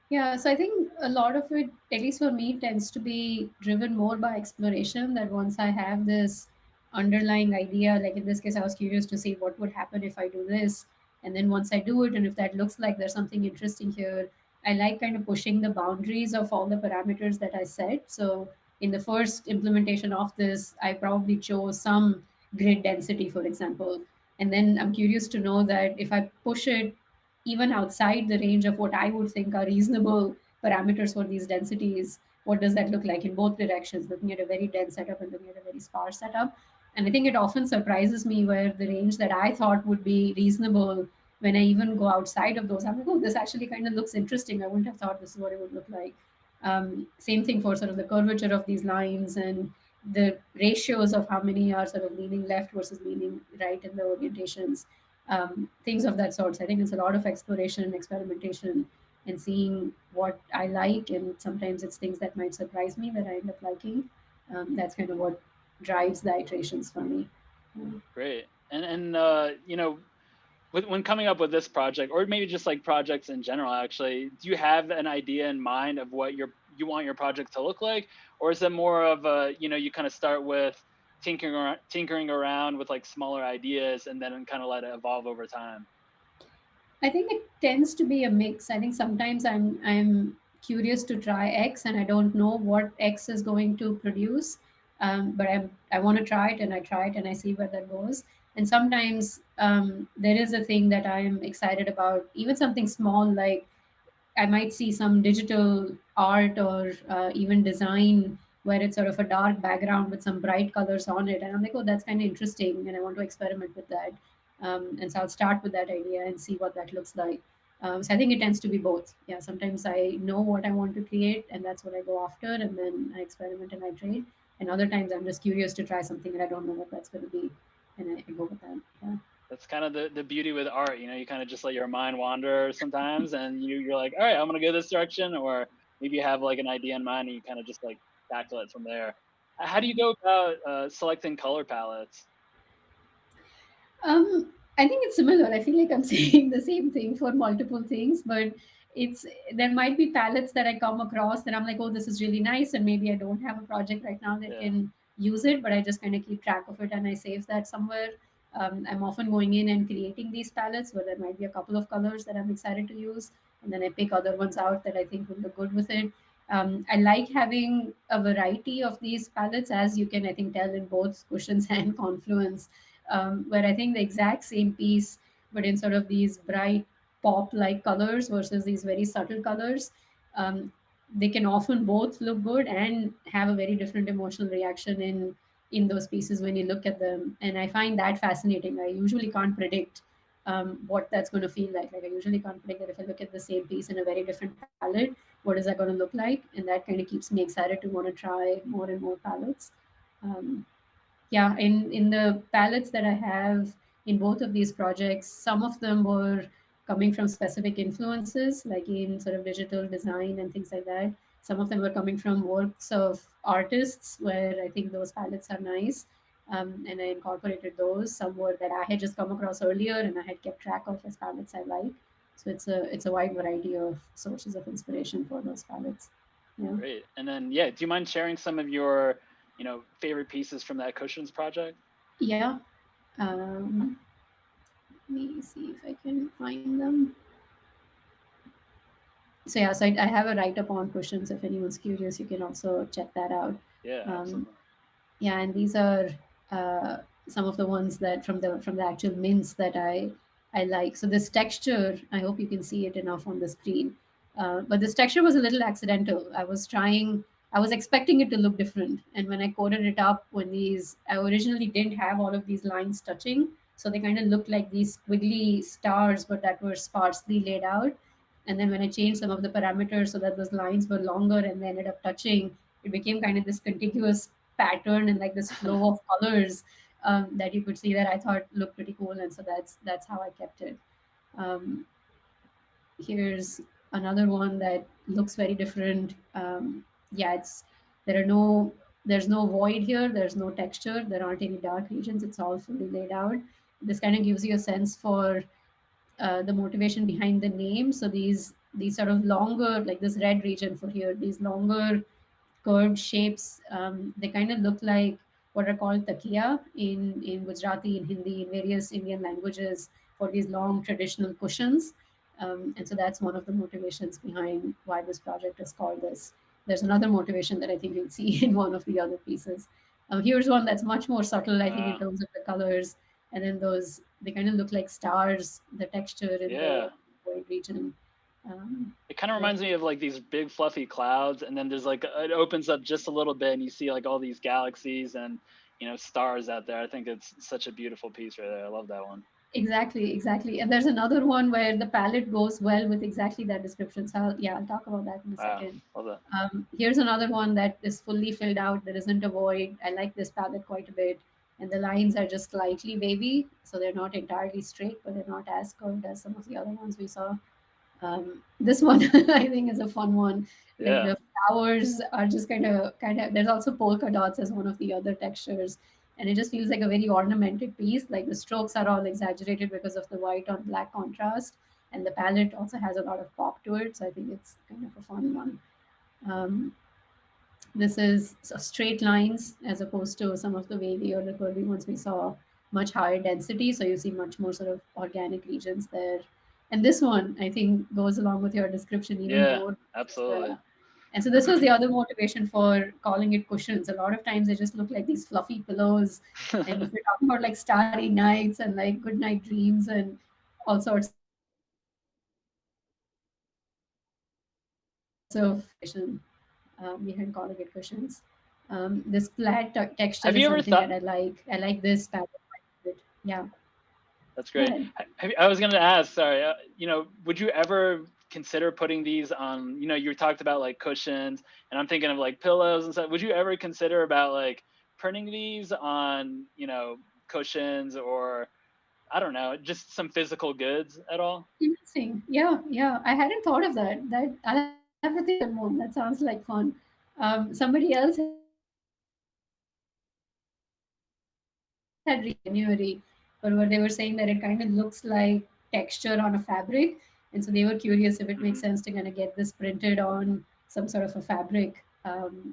Yeah, so I think a lot of it, at least for me, tends to be driven more by exploration. That once I have this underlying idea, like in this case, I was curious to see what would happen if I do this. And then once I do it, and if that looks like there's something interesting here, I like kind of pushing the boundaries of all the parameters that I set. So in the first implementation of this, I probably chose some grid density, for example. And then I'm curious to know that if I push it even outside the range of what I would think are reasonable parameters for these densities, what does that look like in both directions, looking at a very dense setup and looking at a very sparse setup? And I think it often surprises me where the range that I thought would be reasonable, when I even go outside of those, I'm like, oh, this actually kind of looks interesting. I wouldn't have thought this is what it would look like. Same thing for sort of the curvature of these lines and the ratios of how many are sort of leaning left versus leaning right in the orientations, things of that sort. So I think it's a lot of exploration and experimentation and seeing what I like, and sometimes it's things that might surprise me that I end up liking. That's kind of what drives the iterations for me. Mm. Great. And when coming up with this project, or maybe just like projects in general, actually, do you have an idea in mind of what you want your project to look like? Or is it more of a, you kind of start with tinkering around with like smaller ideas and then kind of let it evolve over time? I think it tends to be a mix. I think sometimes I'm curious to try X and I don't know what X is going to produce, but I want to try it and I try it and I see where that goes. And sometimes there is a thing that I'm excited about, even something small like I might see some digital art or even design where it's sort of a dark background with some bright colors on it. And I'm like, oh, that's kind of interesting. And I want to experiment with that. And so I'll start with that idea and see what that looks like. So I think it tends to be both. Yeah, sometimes I know what I want to create and that's what I go after. And then I experiment and I trade. And other times I'm just curious to try something and I don't know what that's going to be. And I go with that. Yeah. That's kind of the beauty with art. You kind of just let your mind wander sometimes, and you're like, all right, I'm gonna go this direction, or maybe you have like an idea in mind, and you kind of just like tackle it from there. How do you go about selecting color palettes? I think it's similar. I feel like I'm saying the same thing for multiple things, but it's there might be palettes that I come across that I'm like, oh, this is really nice, and maybe I don't have a project right now that Yeah. can use it, but I just kind of keep track of it and I save that somewhere. I'm often going in and creating these palettes where there might be a couple of colors that I'm excited to use, and then I pick other ones out that I think will look good with it. I like having a variety of these palettes, as you can, I think, tell in both Cushions and Confluence, where I think the exact same piece, but in sort of these bright pop like colors versus these very subtle colors, um, they can often both look good and have a very different emotional reaction in those pieces when you look at them. And I find that fascinating. I usually can't predict what that's going to feel like. Like I usually can't predict that if I look at the same piece in a very different palette, what is that going to look like? And that kind of keeps me excited to want to try more and more palettes. Um, yeah, in the palettes that I have in both of these projects, some of them were coming from specific influences, like in sort of digital design and things like that. Some of them were coming from works of artists, where I think those palettes are nice, and I incorporated those. Some were that I had just come across earlier and I had kept track of as palettes I like. So it's a wide variety of sources of inspiration for those palettes. Yeah. Great. And then, yeah, do you mind sharing some of your, favorite pieces from that Cushions project? Yeah. Um, Let me see if I can find them. So yeah, so I have a write up on cushions. If anyone's curious, you can also check that out. Yeah, Um, absolutely. yeah, and these are some of the ones that from the actual mints that I like. So this texture, I hope you can see it enough on the screen. But this texture was a little accidental. I was expecting it to look different, and when I coded it up, I originally didn't have all of these lines touching, so they kind of looked like these squiggly stars, but that were sparsely laid out. And then when I changed some of the parameters so that those lines were longer and they ended up touching, it became kind of this contiguous pattern and like this flow of colors that you could see that I thought looked pretty cool, and so that's how I kept it. Um, Here's another one that looks very different. Yeah, it's there are no there's no void here. There's no texture. There aren't any dark regions. It's all fully laid out. This kind of gives you a sense for the motivation behind the name. So these sort of longer, like this red region for here, these longer curved shapes. They kind of look like what are called takiya in Gujarati, in Hindi, in various Indian languages for these long traditional cushions. And so that's one of the motivations behind why this project is called this. There's another motivation that I think you'll see in one of the other pieces. Here's one that's much more subtle, I think, in uh, terms of the colors. And then those, they kind of look like stars, the texture in the yeah. void region. Um, It kind of yeah. reminds me of like these big fluffy clouds, and then there's like it opens up just a little bit, and you see like all these galaxies and stars out there. I think it's such a beautiful piece right there. I love that one. Exactly, exactly. And there's another one where the palette goes well with exactly that description. So I'll talk about that in a Wow, second. love that. Here's another one that is fully filled out. There isn't a void. I like this palette quite a bit. And the lines are just slightly wavy. So they're not entirely straight, but they're not as curved as some of the other ones we saw. This one I think is a fun one. Like Yeah. the flowers are just kind of. There's also polka dots as one of the other textures, and it just feels like a very ornamented piece. Like the strokes are all exaggerated because of the white on black contrast, and the palette also has a lot of pop to it. So I think it's kind of a fun one. Um, this is straight lines as opposed to some of the wavy or the curvy ones we saw, much higher density. So you see much more sort of organic regions there. And this one, I think, goes along with your description even Yeah, more. Just absolutely. and so this was the other motivation for calling it cushions. A lot of times they just look like these fluffy pillows. And if you're talking about like starry nights and like good night dreams and all sorts of we had calling it cushions. This flat texture Have is you ever something thought? that I like. I like this pattern quite a bit. Yeah, That's go great. ahead. I was going to ask, sorry, would you ever consider putting these on, you talked about like cushions, and I'm thinking of like pillows and stuff. Would you ever consider about like printing these on, cushions, or I don't know, just some physical goods at all? Interesting. Yeah, yeah. I hadn't thought of that. I'll have to think about that more. That sounds like fun. Somebody else had reached out to me in January, but what they were saying that it kind of looks like texture on a fabric, and so they were curious if it makes Hmm. sense to kind of get this printed on some sort of a fabric.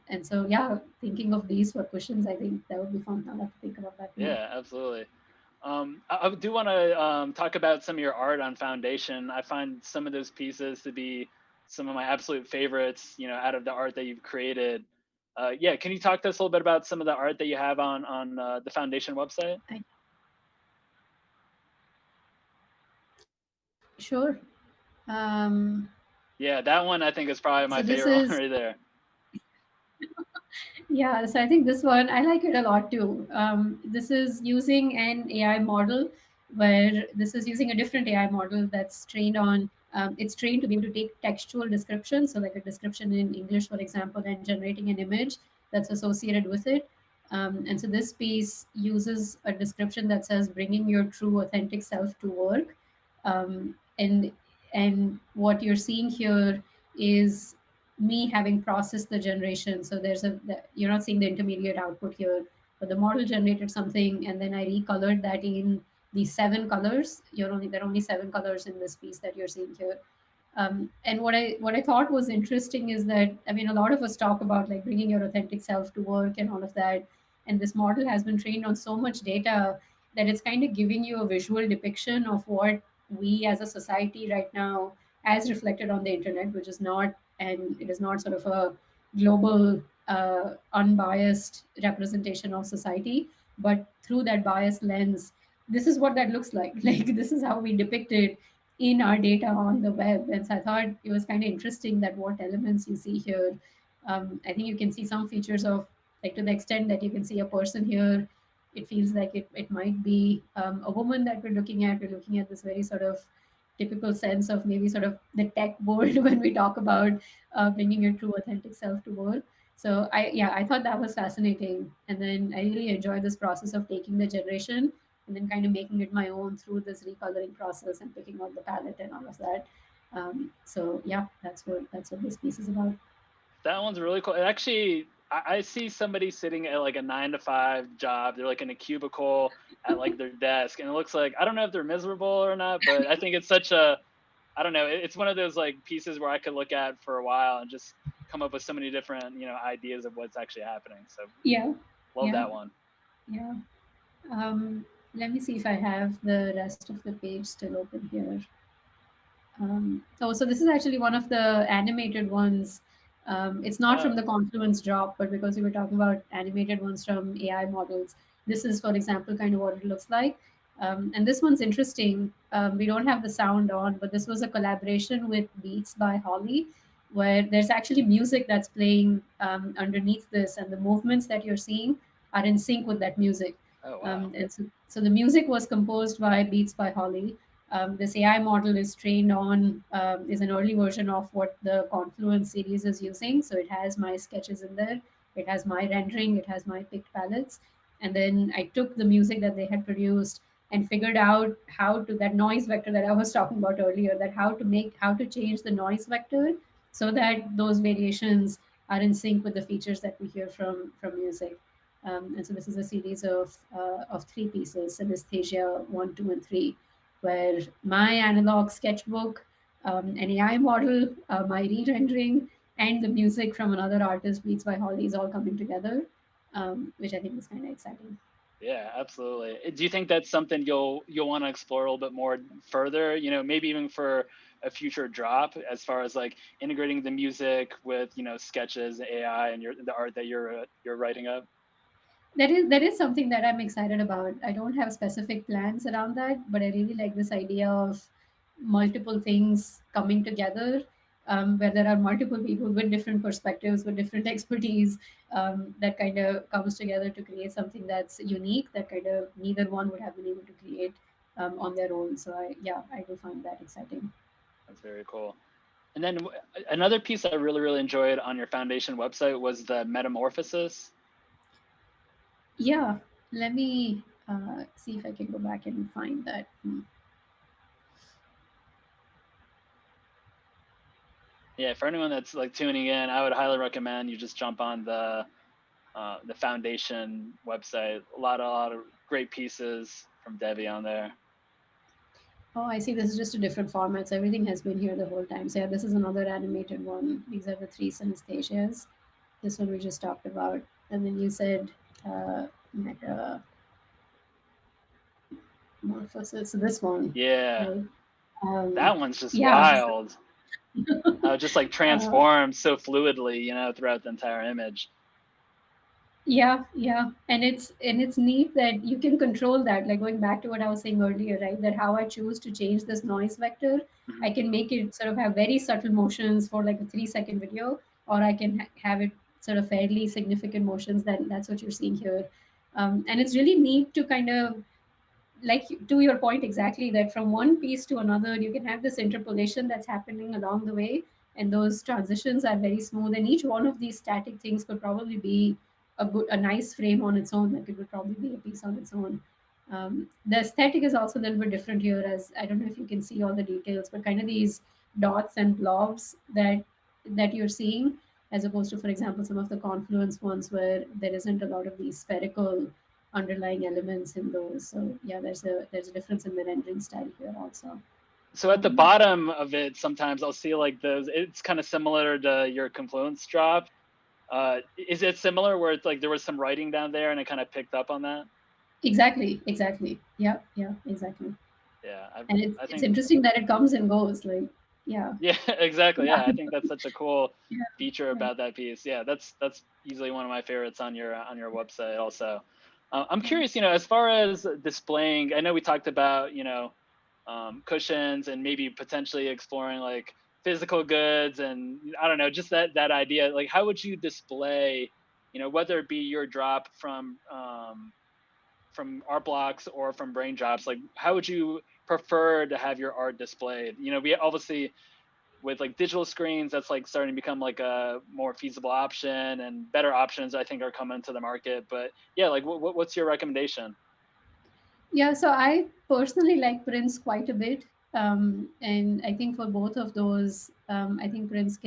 And so, yeah, thinking of these for cushions, I think that would be fun. I'll have to think about that more. Yeah, absolutely. I do want to talk about some of your art on Foundation. I find some of those pieces to be some of my absolute favorites, out of the art that you've created. Yeah, can you talk to us a little bit about some of the art that you have on the Foundation website? I, sure. Um, Yeah, that one I think is probably so my this favorite one is right there. Yeah, so I think this one I like it a lot too. This is using an AI model where this is using a different AI model that's trained on. It's trained to be able to take textual description, so like a description in English, for example, and generating an image that's associated with it. And so this piece uses a description that says bringing your true, authentic self to work. And what you're seeing here is me having processed the generation. So you're not seeing the intermediate output here, but the model generated something, and then I recolored that in these seven colors. There are only seven colors in this piece that you're seeing here. And what I thought was interesting is that, I mean, a lot of us talk about like bringing your authentic self to work and all of that, and this model has been trained on so much data that it's kind of giving you a visual depiction of what we as a society right now, as reflected on the internet, which is not, and it is not sort of a global, unbiased representation of society, but through that biased lens, this is what that looks like. Like this is how we depict it in our data on the web. And so I thought it was kind of interesting that what elements you see here. I think you can see some features of, like, to the extent that you can see a person here, it feels like it might be a woman that we're looking at. We're looking at this very sort of typical sense of maybe sort of the tech world when we talk about bringing your true authentic self to work. So I thought that was fascinating, and then I really enjoyed this process of taking the generation and then kind of making it my own through this recoloring process and picking out the palette and all of that. So yeah, that's what this piece is about. That one's really cool. It actually, I see somebody sitting at like a 9 to 5 job. They're like in a cubicle at like their desk, and it looks like, I don't know if they're miserable or not, but I think it's such a, I don't know. It's one of those like pieces where I could look at for a while and just come up with so many different, ideas of what's actually happening. So Yeah, love yeah, that one. yeah. Um, Let me see if I have the rest of the page still open here. Oh, so this is actually one of the animated ones. It's not from Oh, the Confluence Drop, but because we were talking about animated ones from AI models, this is, for example, kind of what it looks like. And this one's interesting. We don't have the sound on, but this was a collaboration with Beats by Holly, where there's actually music that's playing underneath this, and the movements that you're seeing are in sync with that music. oh wow. And so the music was composed by Beats by Holly. This AI model is trained on, is an early version of what the Confluence series is using. So it has my sketches in there, it has my rendering, it has my picked palettes. And then I took the music that they had produced and figured out how to, that noise vector that I was talking about earlier, that how to change the noise vector so that those variations are in sync with the features that we hear from music. And so this is a series of three pieces: synesthesia 1, 2, and 3, where my analog sketchbook, an AI model, my re-rendering, and the music from another artist, Beats by Holly, is all coming together, which I think is kind of exciting. Yeah, absolutely. Do you think that's something you'll want to explore a little bit more further? Maybe even for a future drop, as far as like integrating the music with sketches, AI, and the art that you're writing up. That is something that I'm excited about. I don't have specific plans around that, but I really like this idea of multiple things coming together. where there are multiple people with different perspectives, with different expertise, that kind of comes together to create something that's unique, that kind of neither one would have been able to create on their own. So I do find that exciting. That's very cool. And then another piece I really enjoyed on your foundation website was the metamorphosis. Yeah, let me see if I can go back and find that. Yeah, for anyone that's like tuning in, I would highly recommend you just jump on the foundation website. A lot of great pieces from Devi on there. Oh, I see. This is just a different format. So everything has been here the whole time. So yeah, this is another animated one. These are the three synestasias. This one we just talked about. And then you said metamorphosis. So this one, Yeah, right? that one's just Yeah. wild. How it just like Uh, transforms so fluidly, throughout the entire image. yeah, and it's neat that you can control that. Like going back to what I was saying earlier, right? That how I choose to change this noise vector, Hmm. I can make it sort of have very subtle motions for like a 3 second video, or I can have it sort of fairly significant motions. That's what you're seeing here, and it's really neat to kind of, like, to your point exactly, that from one piece to another you can have this interpolation that's happening along the way, and those transitions are very smooth, and each one of these static things could probably be a nice frame on its own. Like it would probably be a piece on its own. The aesthetic is also a little bit different here, as I don't know if you can see all the details, but kind of these dots and blobs that you're seeing, as opposed to, for example, some of the Confluence ones where there isn't a lot of these spherical underlying elements in those. So yeah, there's a difference in the rendering style here also. So at the Um, bottom of it, sometimes I'll see like those. It's kind of similar to your Confluence Drop. Is it similar where it's like there was some writing down there and it kind of picked up on that? exactly. Yeah, exactly. Yeah, And it's I it's think interesting that it comes and goes. Like yeah, yeah, exactly. yeah, Yeah, I think that's such a cool yeah, feature yeah, about that piece. Yeah, that's easily one of my favorites on your website. Also, I'm yeah. curious. As far as displaying, I know we talked about cushions and maybe potentially exploring like physical goods, and I don't know, just that idea. Like, how would you display, whether it be your drop from art blocks or from Braindrops, like how would you prefer to have your art displayed? We obviously, with like digital screens, that's like starting to become like a more feasible option, and better options I think are coming to the market. But yeah, like what's your recommendation? Yeah, so I personally like prints quite a bit, and I think for both of those, I think prints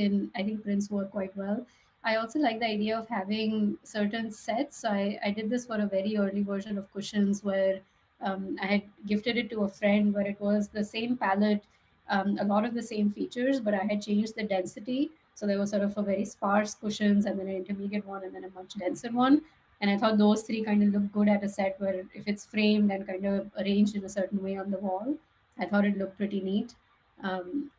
work quite well. I also like the idea of having certain sets. So I did this for a very early version of cushions where I had gifted it to a friend, where it was the same palette, a lot of the same features, but I had changed the density. So there was sort of a very sparse cushions, and then an intermediate one, and then a much denser one. And I thought those three kind of look good at a set where if it's framed and kind of arranged in a certain way on the wall, I thought it looked pretty neat.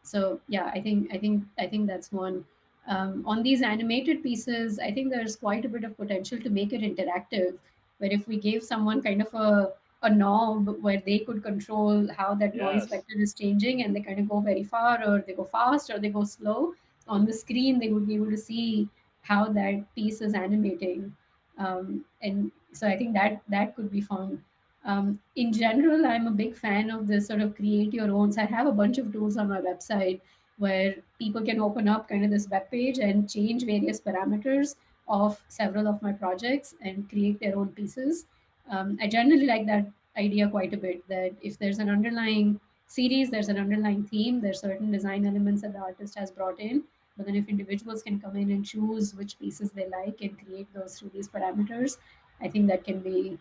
So yeah, I think that's one. On these animated pieces, I think there's quite a bit of potential to make it interactive. Where if we gave someone kind of a knob where they could control how that noise Yes. vector is changing, and they kind of go very far, or they go fast, or they go slow on the screen, they would be able to see how that piece is animating. And so I think that could be fun. In general, I'm a big fan of this sort of create your own. So I have a bunch of tools on my website where people can open up kind of this web page and change various parameters of several of my projects and create their own pieces. I generally like that idea quite a bit, that if there's an underlying series, there's an underlying theme, there's certain design elements that the artist has brought in, but then if individuals can come in and choose which pieces they like and create those through these parameters, I think that can be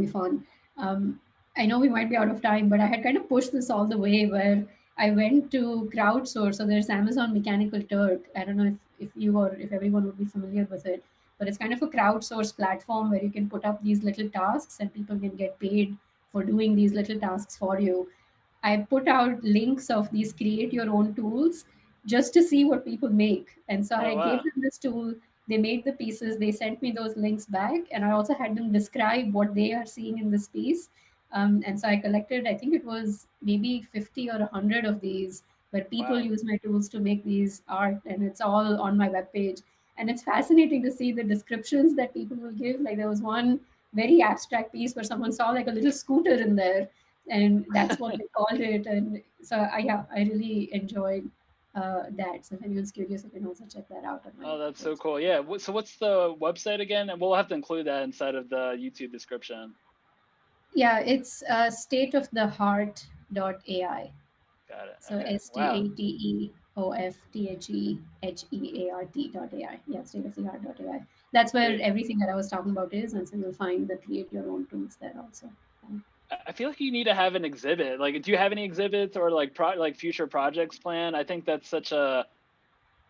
fun. I know we might be out of time, but I had kind of pushed this all the way where I went to crowdsource. So there's Amazon Mechanical Turk. I don't know if you or if everyone would be familiar with it, but it's kind of a crowdsource platform where you can put up these little tasks and people can get paid for doing these little tasks for you. I put out links of these create your own tools just to see what people make. And so Oh I gave wow. them this tool. They made the pieces, they sent me those links back, and I also had them describe what they are seeing in this piece. And so I collected, I think it was maybe 50 or 100 of these where people Wow. use my tools to make these art, and it's all on my webpage. And it's fascinating to see the descriptions that people will give. Like there was one very abstract piece where someone saw like a little scooter in there, and that's what they called it. And so yeah, I really enjoyed that. So if anyone's curious, you can also check that out on my Oh, that's so webpage. cool. Yeah. So what's the website again? And we'll have to include that inside of the YouTube description. Yeah, it's stateoftheheart.ai. Got it. So Okay. Wow. stateoftheheart.ai. Yeah, stateoftheheart.ai. That's where Great. everything that I was talking about is, and so you'll find the create your own tools there also. Yeah. I feel like you need to have an exhibit. Like, do you have any exhibits or like like future projects planned? I think that's such a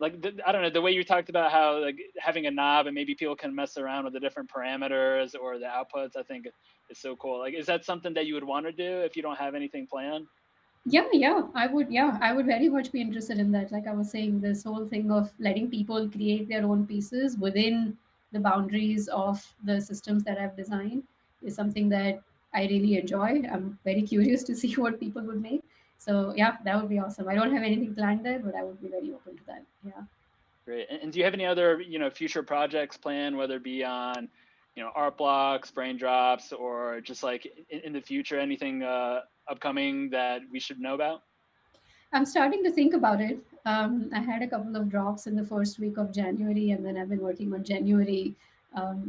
like I don't know, the way you talked about how like having a knob and maybe people can mess around with the different parameters or the outputs. I think is so cool. Like, is that something that you would want to do if you don't have anything planned? Yeah, I would very much be interested in that. Like I was saying, this whole thing of letting people create their own pieces within the boundaries of the systems that I've designed is something that I really enjoy. I'm very curious to see what people would make. So yeah, that would be awesome. I don't have anything planned there, but I would be very open to that. Yeah. Great. And do you have any other, future projects planned, whether it be on, art blocks, Braindrops, or just like in the future, anything upcoming that we should know about? I'm starting to think about it. I had a couple of drops in the first week of January, and then I've been working on January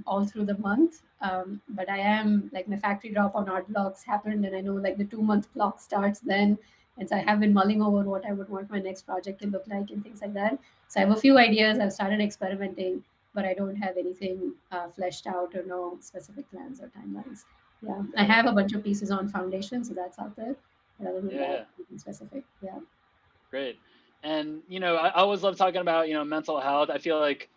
all through the month. But I am like my factory drop on art blocks happened, and I know like the 2 month clock starts then. And so I have been mulling over what I would want my next project to look like and things like that. So I have a few ideas. I've started experimenting, but I don't have anything fleshed out or no specific plans or timelines. Yeah, I Got it. have a bunch of pieces on foundation, so that's out there. But other than Yeah, that, yeah. nothing specific. Yeah. Great. And I always love talking about mental health. I feel like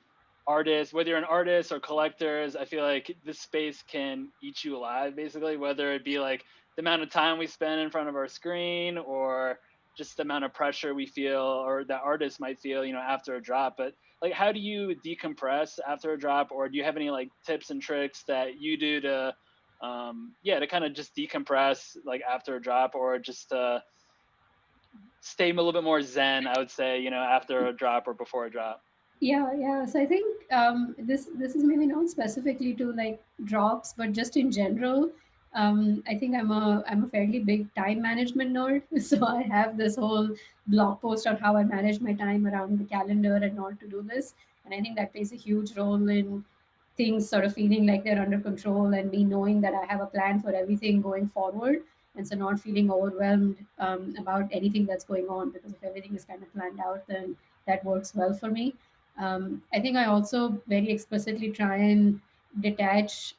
artists, whether you're an artist or collectors, I feel like this space can eat you alive, basically, whether it be like the amount of time we spend in front of our screen or just the amount of pressure we feel or that artists might feel, after a drop. But like, how do you decompress after a drop, or do you have any like tips and tricks that you do to, yeah, to kind of just decompress like after a drop, or just stay a little bit more zen, I would say, after a drop or before a drop. Yeah. So I think this is maybe not specifically to like drops, but just in general. I think I'm a fairly big time management nerd, so I have this whole blog post on how I manage my time around the calendar and all to do list, and I think that plays a huge role in things sort of feeling like they're under control and me knowing that I have a plan for everything going forward. And so not feeling overwhelmed about anything that's going on, because if everything is kind of planned out, then that works well for me. I think I also very explicitly try and detach,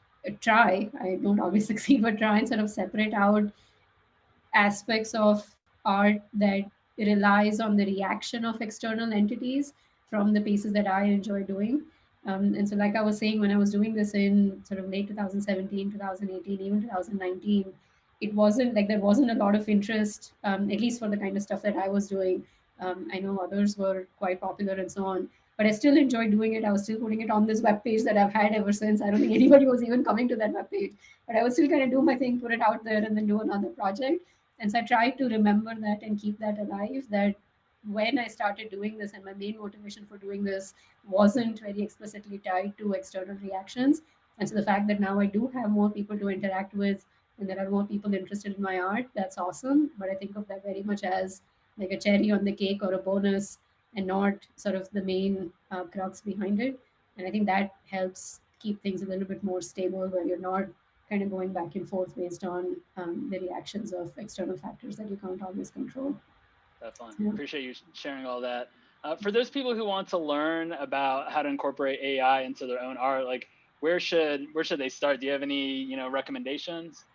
I don't always succeed, but try and sort of separate out aspects of art that relies on the reaction of external entities from the pieces that I enjoy doing. And so, like I was saying, when I was doing this in sort of late 2017, 2018, even 2019, it wasn't like there wasn't a lot of interest, at least for the kind of stuff that I was doing. I know others were quite popular and so on, but I still enjoyed doing it. I was still putting it on this web page that I've had ever since. I don't think anybody was even coming to that web page, but I would still kind of do my thing, put it out there, and then do another project. And so I try to remember that and keep that alive. That when I started doing this, and my main motivation for doing this wasn't very explicitly tied to external reactions. And so the fact that now I do have more people to interact with and there are more people interested in my art, that's awesome. But I think of that very much as like a cherry on the cake or a bonus, and not sort of the main crux behind it. And I think that helps keep things a little bit more stable, where you're not kind of going back and forth based on the reactions of external factors that you can't always control. Definitely. Yeah. Appreciate you sharing all that. For those people who want to learn about how to incorporate AI into their own art, like where should they start? Do you have any recommendations?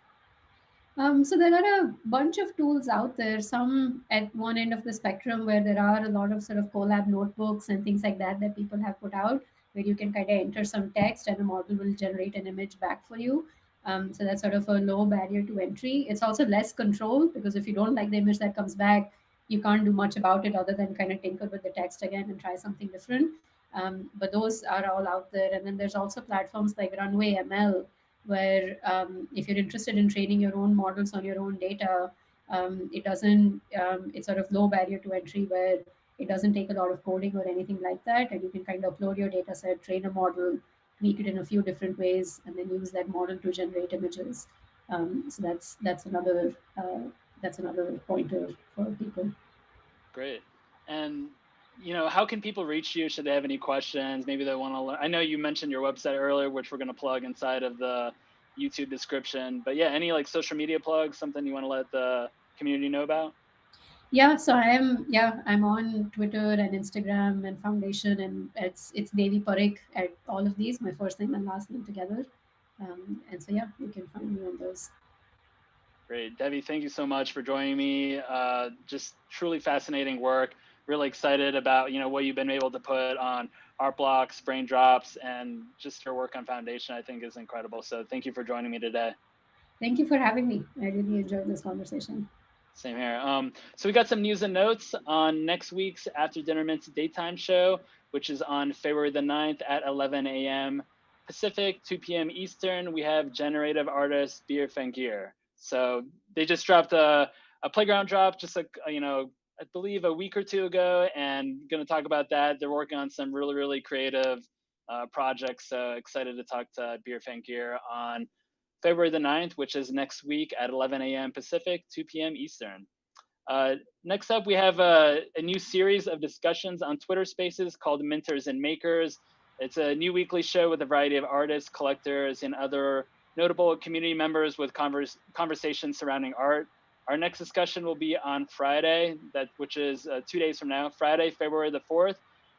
So there are a bunch of tools out there. Some at one end of the spectrum, where there are a lot of sort of collab notebooks and things like that that people have put out, where you can kind of enter some text and a model will generate an image back for you. So that's sort of a low barrier to entry. It's also less control, because if you don't like the image that comes back, you can't do much about it other than kind of tinker with the text again and try something different. But those are all out there. And then there's also platforms like Runway ML, where if you're interested in training your own models on your own data, It doesn't, it's sort of low barrier to entry where it doesn't take a lot of coding or anything like that. And you can kind of upload your data set, train a model, tweak it in a few different ways, and then use that model to generate images. So that's another pointer for people. Great. And how can people reach you? Should they have any questions? Maybe they want to learn. I know you mentioned your website earlier, which we're going to plug inside of the YouTube description. But yeah, any like social media plugs, something you want to let the community know about? Yeah, so I'm on Twitter and Instagram and Foundation, and it's Devi Parikh at all of these, my first name and last name together. And so yeah, you can find me on those. Great. Devi, thank you so much for joining me. Just truly fascinating work. Really excited about, what you've been able to put on art blocks, Braindrops, and just your work on Foundation, I think is incredible. So thank you for joining me today. Thank you for having me. I really enjoyed this conversation. Same here. So we got some news and notes on next week's After Dinner Mints daytime show, which is on February the 9th at 11 a.m. Pacific, 2 p.m. Eastern. We have generative artist Beer Fengir. So they just dropped a playground drop just like, I believe a week or two ago, and going to talk about that. They're working on some really, really creative projects. So excited to talk to Beer Fengir on February the 9th, which is next week at 11 a.m. Pacific, 2 p.m. Eastern. Next up, we have a new series of discussions on Twitter Spaces called Minters and Makers. It's a new weekly show with a variety of artists, collectors, and other notable community members with conversations surrounding art. Our next discussion will be on Friday, which is 2 days from now, Friday, February the 4th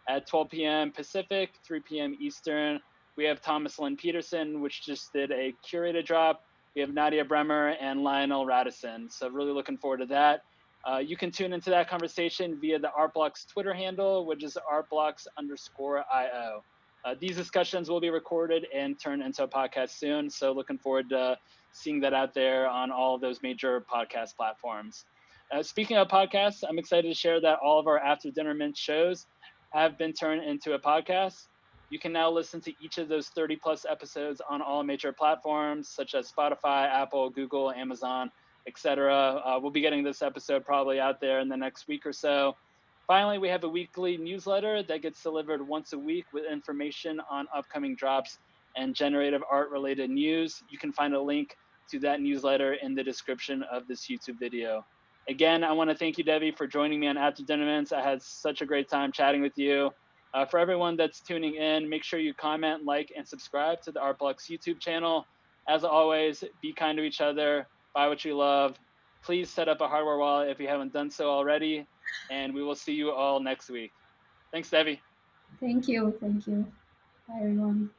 at 12 p.m. Pacific, 3 p.m. Eastern. We have Thomas Lynn Peterson, which just did a curated drop. We have Nadia Bremer and Lionel Radisson. So really looking forward to that. You can tune into that conversation via the Artblocks Twitter handle, which is artblocks_IO. These discussions will be recorded and turned into a podcast soon. So looking forward to seeing that out there on all of those major podcast platforms. Speaking of podcasts, I'm excited to share that all of our After Dinner Mint shows have been turned into a podcast. You can now listen to each of those 30 plus episodes on all major platforms such as Spotify, Apple, Google, Amazon, etc. We'll be getting this episode probably out there in the next week or so. Finally, we have a weekly newsletter that gets delivered once a week with information on upcoming drops and generative art related news. You can find a link to that newsletter in the description of this YouTube video. Again, I want to thank you, Devi, for joining me on After Dinner Mints. I had such a great time chatting with you. For everyone that's tuning in, make sure you comment, like, and subscribe to the Artblocks YouTube channel. As always, be kind to each other, buy what you love. Please set up a hardware wallet if you haven't done so already, and we will see you all next week. Thanks, Devi. Thank you. Thank you. Bye, everyone.